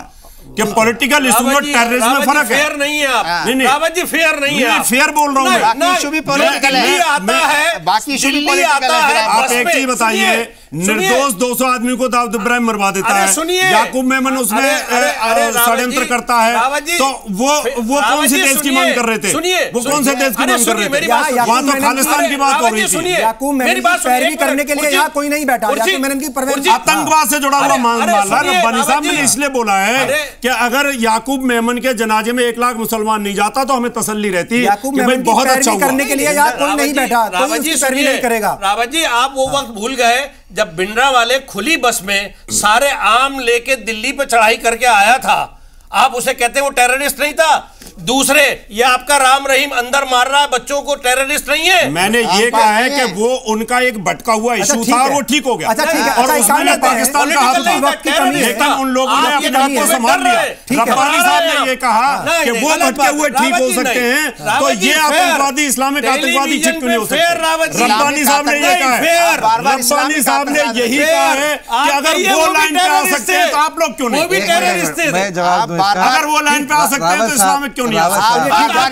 कि पॉलिटिकल इशू में टेररिज्म में फर्क है। फेयर नहीं है आप, रावत जी फेयर नहीं है। फेयर बोल रहा हूँ, बाकी इशू भी पॉलिटिकल है, बाकी इशू भी पॉलिटिकल है। आप एक चीज बताइए, निर्दोष 200 आदमी को दाऊद इब्राहिम मरवा देता है, याकूब मेमन उसमें षड्यंत्र करता है, तो वो कौन से देश की मांग कर रहे थे? वो कौन से देश की मांग कर रहे थे? वहां तो खालिस्तान की बात हो रही थी। याकूब मेमन की पैरवी करने के लिए यहाँ कोई नहीं बैठा। याकूब मेमन की परवरिश आतंकवाद से जुड़ा हुआ मामला रब्बानी साहब ने इसलिए बोला है कि अगर याकूब मेमन के जनाजे में 1 लाख मुसलमान नहीं जाता तो हमें तसल्ली रहती कि भाई बहुत अच्छा हुआ। करने के लिए यहाँ कोई नहीं बैठा, कोई उसकी पैरवी नहीं करेगा। रावत जी, आप वो वक्त भूल गए जब भिंडरावाले खुली बस में सारे आम लेके दिल्ली पे चढ़ाई करके आया था। आप उसे कहते हैं वो टेररिस्ट नहीं था? दूसरे, ये आपका राम रहीम अंदर मार रहा है बच्चों को, टेररिस्ट नहीं है? मैंने ये कहा है कि वो उनका एक भटका हुआ इशू था, वो ठीक हो गया। अच्छा ठीक है, और उसमें पाकिस्तान का हाथ था, लेकिन उन लोगों ने अपने आप को संभाल लिया। रब्बानी साहब ने ये कहा कि वो भटके हुए ठीक हो सकते हैं, तो ये आतंकवादी इस्लामिक आतंकवादी ठीक क्यों नहीं हो सकते? रब्बानी साहब ने ये कहा है, रब्बानी साहब ने यही कहा है कि अगर वो लाइन पे आ सकते हैं तो आप लोग क्यों नहीं? मैं जवाब दूं इसका। अगर वो लाइन पे आ सकते हैं तो इस्लामिक क्यों क्यों नहीं आ सकता?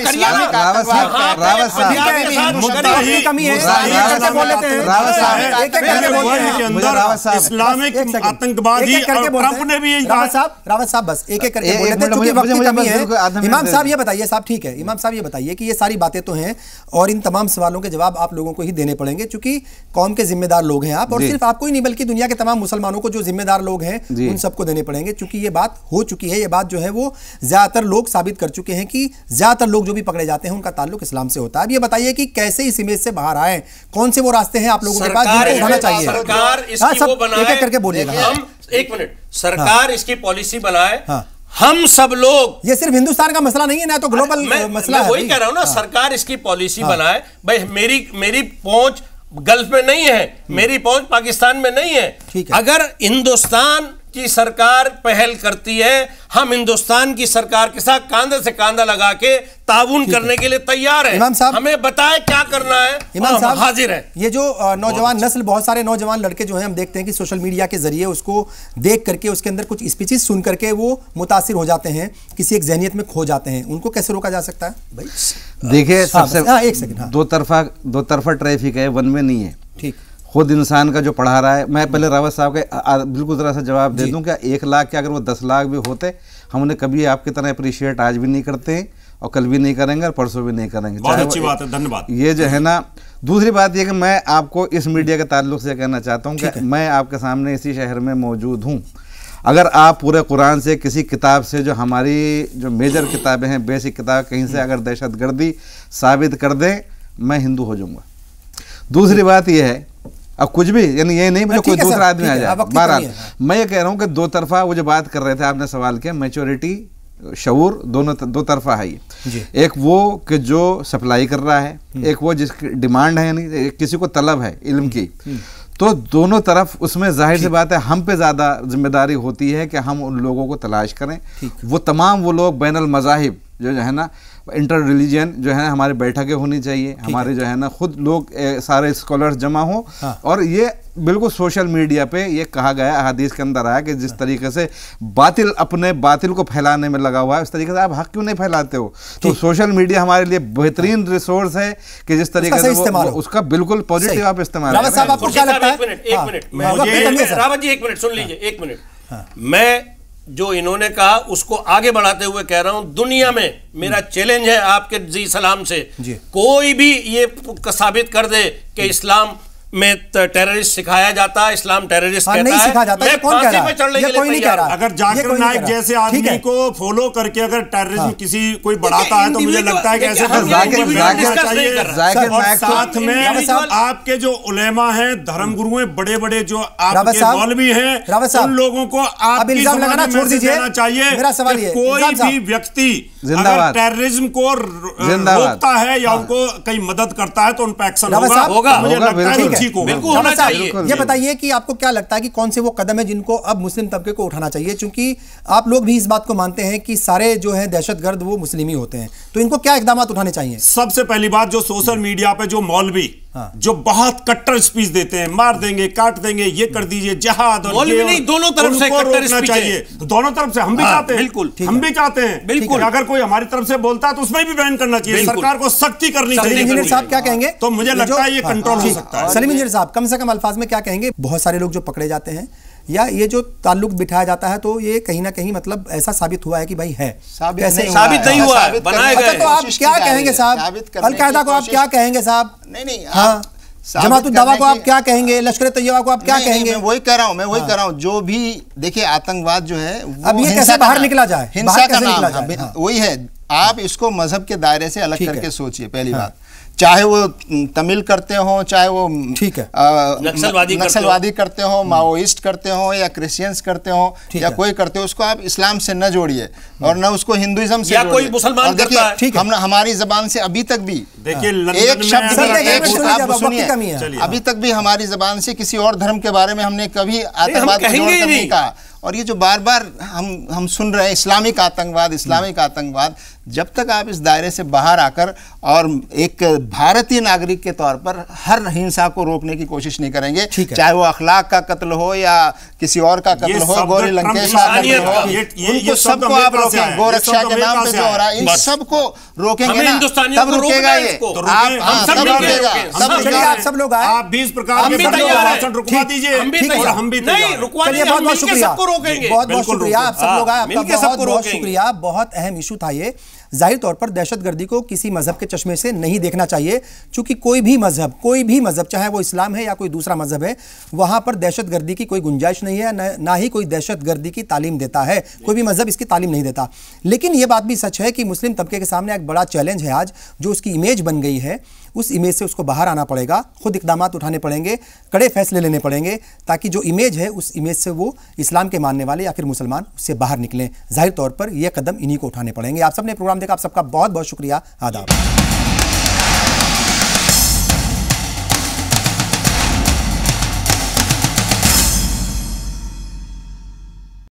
इस्लामिक आतंकवाद ही, ट्रंप ने भी यही कहा। रावत साहब बस एक एक करके बोल लेते हैं क्योंकि वक्त की कमी है। इमाम साहब ये बताइए, साहब ठीक है, इमाम साहब ये बताइए कि ये सारी बातें तो हैं और इन तमाम सवालों के जवाब आप लोगों को ही देने पड़ेंगे क्योंकि कौम के जिम्मेदार लोग हैं आप, और सिर्फ आपको ही नहीं बल्कि दुनिया के तमाम मुसलमानों को जो जिम्मेदार लोग हैं उन सबको देने पड़ेंगे, क्योंकि ये बात हो चुकी है। ये बात जो है वो ज्यादातर लोग साबित कर चुके हैं कि ज्यादातर लोग जो भी पकड़े जाते हैं उनका ताल्लुक इस्लाम से होता है। अब ये बताइए कि कैसे इस इमेज से बाहर आए, कौन से वो रास्ते हैं आप लोगों के पास जिनको उठाना चाहिए? सरकार इसकी वो बनाए, एक एक करके बोलिएगा। हम एक मिनट, सरकार इसकी पॉलिसी बनाए, हम सब लोग, ये सिर्फ हिंदुस्तान का मसला नहीं है ना, तो ग्लोबल मसला है। वही कह रहा हूं ना, सरकार इसकी पॉलिसी बनाए। भाई मेरी पहुंच गल्फ में नहीं है, मेरी पहुंच पाकिस्तान में नहीं है। अगर हिंदुस्तान की सरकार पहल करती है, हम हिंदुस्तान की सरकार के साथ कांधे से कांधा लगा के ताउन करने के लिए तैयार है। इमाम साहब हमें बताए क्या करना है, इमाम साहब हाजिर है। ये जो नौजवान नस्ल, बहुत सारे नौजवान लड़के जो हैं हम देखते हैं कि सोशल मीडिया के जरिए उसको देख करके उसके अंदर कुछ स्पीचेस सुन करके वो मुतासिर हो जाते हैं, किसी एक जहनियत में खो जाते हैं, उनको कैसे रोका जा सकता है भाई? देखिए सबसे एक सेकंड, दो तरफा ट्रैफिक है, वन वे नहीं है। ठीक, खुद इंसान का जो पढ़ा रहा है। मैं पहले रावत साहब का बिल्कुल ज़रा सा जवाब दे दूं, क्या 1 लाख के अगर वो 10 लाख भी होते, हम उन्हें कभी आपकी तरह अप्रिशिएट आज भी नहीं करते हैं और कल भी नहीं करेंगे और परसों भी नहीं करेंगे। बहुत अच्छी बात है, धन्यवाद। ये जो है ना, दूसरी बात ये कि मैं आपको इस मीडिया के ताल्लुक से कहना चाहता हूँ कि मैं आपके सामने इसी शहर में मौजूद हूँ। अगर आप पूरे कुरान से किसी किताब से, जो हमारी जो मेजर किताबें हैं, बेसिक किताब, कहीं से अगर दहशतगर्दी साबित कर दें, मैं हिंदू हो जाऊँगा। दूसरी बात यह है, अब कुछ भी, यानी ये नहीं कोई दूसरा आदमी आ जाए। बहरहाल मैं ये कह रहा हूँ कि दो तरफा, वो जो बात कर रहे थे आपने सवाल किया, मैच्योरिटी, शऊर, दोनों दो तरफा है ये। एक वो कि जो सप्लाई कर रहा है, एक वो जिसकी डिमांड है, यानी किसी को तलब है इल्म की। तो दोनों तरफ उसमें जाहिर सी बात है हम पे ज़्यादा जिम्मेदारी होती है कि हम उन लोगों को तलाश करें। वो तमाम वो लोग बैनुल मज़ाहिब जो है ना, इंटर रिलीजन जो है हमारी बैठकें होनी चाहिए, हमारे जो है ना खुद लोग सारे स्कॉलर्स जमा हो। और ये बिल्कुल सोशल मीडिया पे ये कहा गया, हदीस के अंदर आया कि जिस तरीके से बातिल अपने बातिल को फैलाने में लगा हुआ है, उस तरीके से आप हक क्यों नहीं फैलाते हो? तो सोशल मीडिया हमारे लिए बेहतरीन रिसोर्स है कि जिस तरीके से उसका बिल्कुल पॉजिटिव आप इस्तेमाल करें। आपको क्या लगता है? एक मिनट रावत जी, एक मिनट सुन लीजिए, एक मिनट। मैं जो इन्होंने कहा उसको आगे बढ़ाते हुए कह रहा हूं, दुनिया में मेरा चैलेंज है आपके जी सलाम से, कोई भी ये साबित कर दे कि इस्लाम में टेररिस्ट सिखाया जाता है, इस्लाम टेररिस्ट कहता नहीं सिखाया जाता, मैं फांसी पे चढ़ने के लिए तैयार हूं। अगर जाकिर नाइक जैसे आदमी को फॉलो करके अगर टेररिज्म किसी कोई बढ़ाता है तो मुझे लगता है कि ऐसे साथ में आपके जो उलेमा हैं, धर्मगुरु हैं, बड़े बड़े जो आपके मौलवी हैं, उन लोगों को आप इल्जाम लगाना छोड़ दीजिए। चाहिए। मेरा सवाल ये, कोई भी व्यक्ति अगर टेररिज्म को रोकता है या उनको कहीं मदद करता है तो उन पर एक्शन होगा। मुझे लगता है बिल्कुल होना चाहिए। ये बताइए कि आपको क्या लगता है कि कौन से वो कदम है जिनको अब मुस्लिम तबके को उठाना चाहिए, क्योंकि आप लोग भी इस बात को मानते हैं कि सारे जो हैं दहशतगर्द वो मुस्लिम ही होते हैं, तो इनको क्या इकदाम उठाने चाहिए? सबसे पहली बात, जो सोशल मीडिया पे जो मौलवी जो बहुत कट्टर स्पीच देते हैं, मार देंगे, काट देंगे, ये कर दीजिए, जिहाद, और ये नहीं, दोनों तरफ से कट्टर स्पीच चाहिए। दोनों तरफ से हम भी चाहते हैं, बिल्कुल हम भी चाहते हैं, बिल्कुल। अगर कोई हमारी तरफ से बोलता है तो उसमें भी बैन करना चाहिए, सरकार को सख्ती करनी चाहिए। इंजीनियर साहब क्या कहेंगे? तो मुझे लगता है ये कंट्रोल हो सकता है। सलीम इंजीनियर साहब कम से कम अल्फाज में क्या कहेंगे? बहुत सारे लोग जो पकड़े जाते हैं या ये जो ताल्लुक बिठाया जाता है, तो ये कहीं ना कहीं मतलब ऐसा साबित हुआ है कि भाई है, कैसे साबित नहीं हुआ है, बनाया गया है। तो आप क्या कहेंगे साहब? अल-कायदा को आप क्या कहेंगे साहब? नहीं, हाँ, जमात-उद-दावा को आप क्या कहेंगे? लश्कर तैयबा को आप क्या कहेंगे? मैं वही कह रहा हूँ, जो भी देखिए आतंकवाद जो है अब ये कैसे बाहर निकला जाए, हिंसा का नाम वही है। आप इसको मजहब के दायरे से अलग करके सोचिए। पहली बात, चाहे वो तमिल करते हो, चाहे वो ठीक है नक्सलवादी करते हो, माओइस्ट करते हो, या क्रिश्चियंस करते हो, या कोई करते हो, उसको आप इस्लाम से न जोड़िए और न उसको हिंदुइज्म से, या कोई मुसलमान करता है। हम हमारी जबान से अभी तक भी देखिए एक शब्द, अभी तक भी हमारी जबान से किसी और धर्म के बारे में हमने कभी आतंकवाद नहीं कहा। और ये जो बार बार हम सुन रहे हैं इस्लामिक आतंकवाद, जब तक आप इस दायरे से बाहर आकर और एक भारतीय नागरिक के तौर पर हर हिंसा को रोकने की कोशिश नहीं करेंगे, चाहे वो अखलाक का कत्ल हो या किसी और का कत्ल हो, गौरी लंकेश का कत्ल हो, उनको सबको आप रोकेंगे। गोरक्षा के नाम पे जो हो रहा है, इन सबको रोकेंगे ना, तब रुकेगा ये। आप सब लोग आए, आप 20 प्रकार के रुकवा दीजिए, हम भी नहीं रुकवाएंगे, बहुत बहुत शुक्रिया, बहुत बहुत शुक्रिया आप सब लोग आए, आपका बहुत बहुत शुक्रिया। बहुत अहम इशू था ये। जाहिर तौर पर दहशतगर्दी को किसी मजहब के चश्मे से नहीं देखना चाहिए, क्योंकि कोई भी मजहब चाहे वो इस्लाम है या कोई दूसरा मजहब है, वहां पर दहशतगर्दी की कोई गुंजाइश नहीं है, ना ही कोई दहशतगर्दी की तालीम देता है, कोई भी मजहब इसकी तालीम नहीं देता। लेकिन यह बात भी सच है कि मुस्लिम तबके के सामने एक बड़ा चैलेंज है आज, जो उसकी इमेज बन गई है, उस इमेज से उसको बाहर आना पड़ेगा, खुद इकदाम उठाने पड़ेंगे, कड़े फैसले लेने पड़ेंगे, ताकि जो इमेज है उस इमेज से वो इस्लाम के मानने वाले या फिर मुसलमान उससे बाहर निकलें। जाहिर तौर पर यह कदम इन्हीं को उठाने पड़ेंगे। आप सबने प्रोग्राम देखा, आप सबका बहुत बहुत शुक्रिया, आदाब।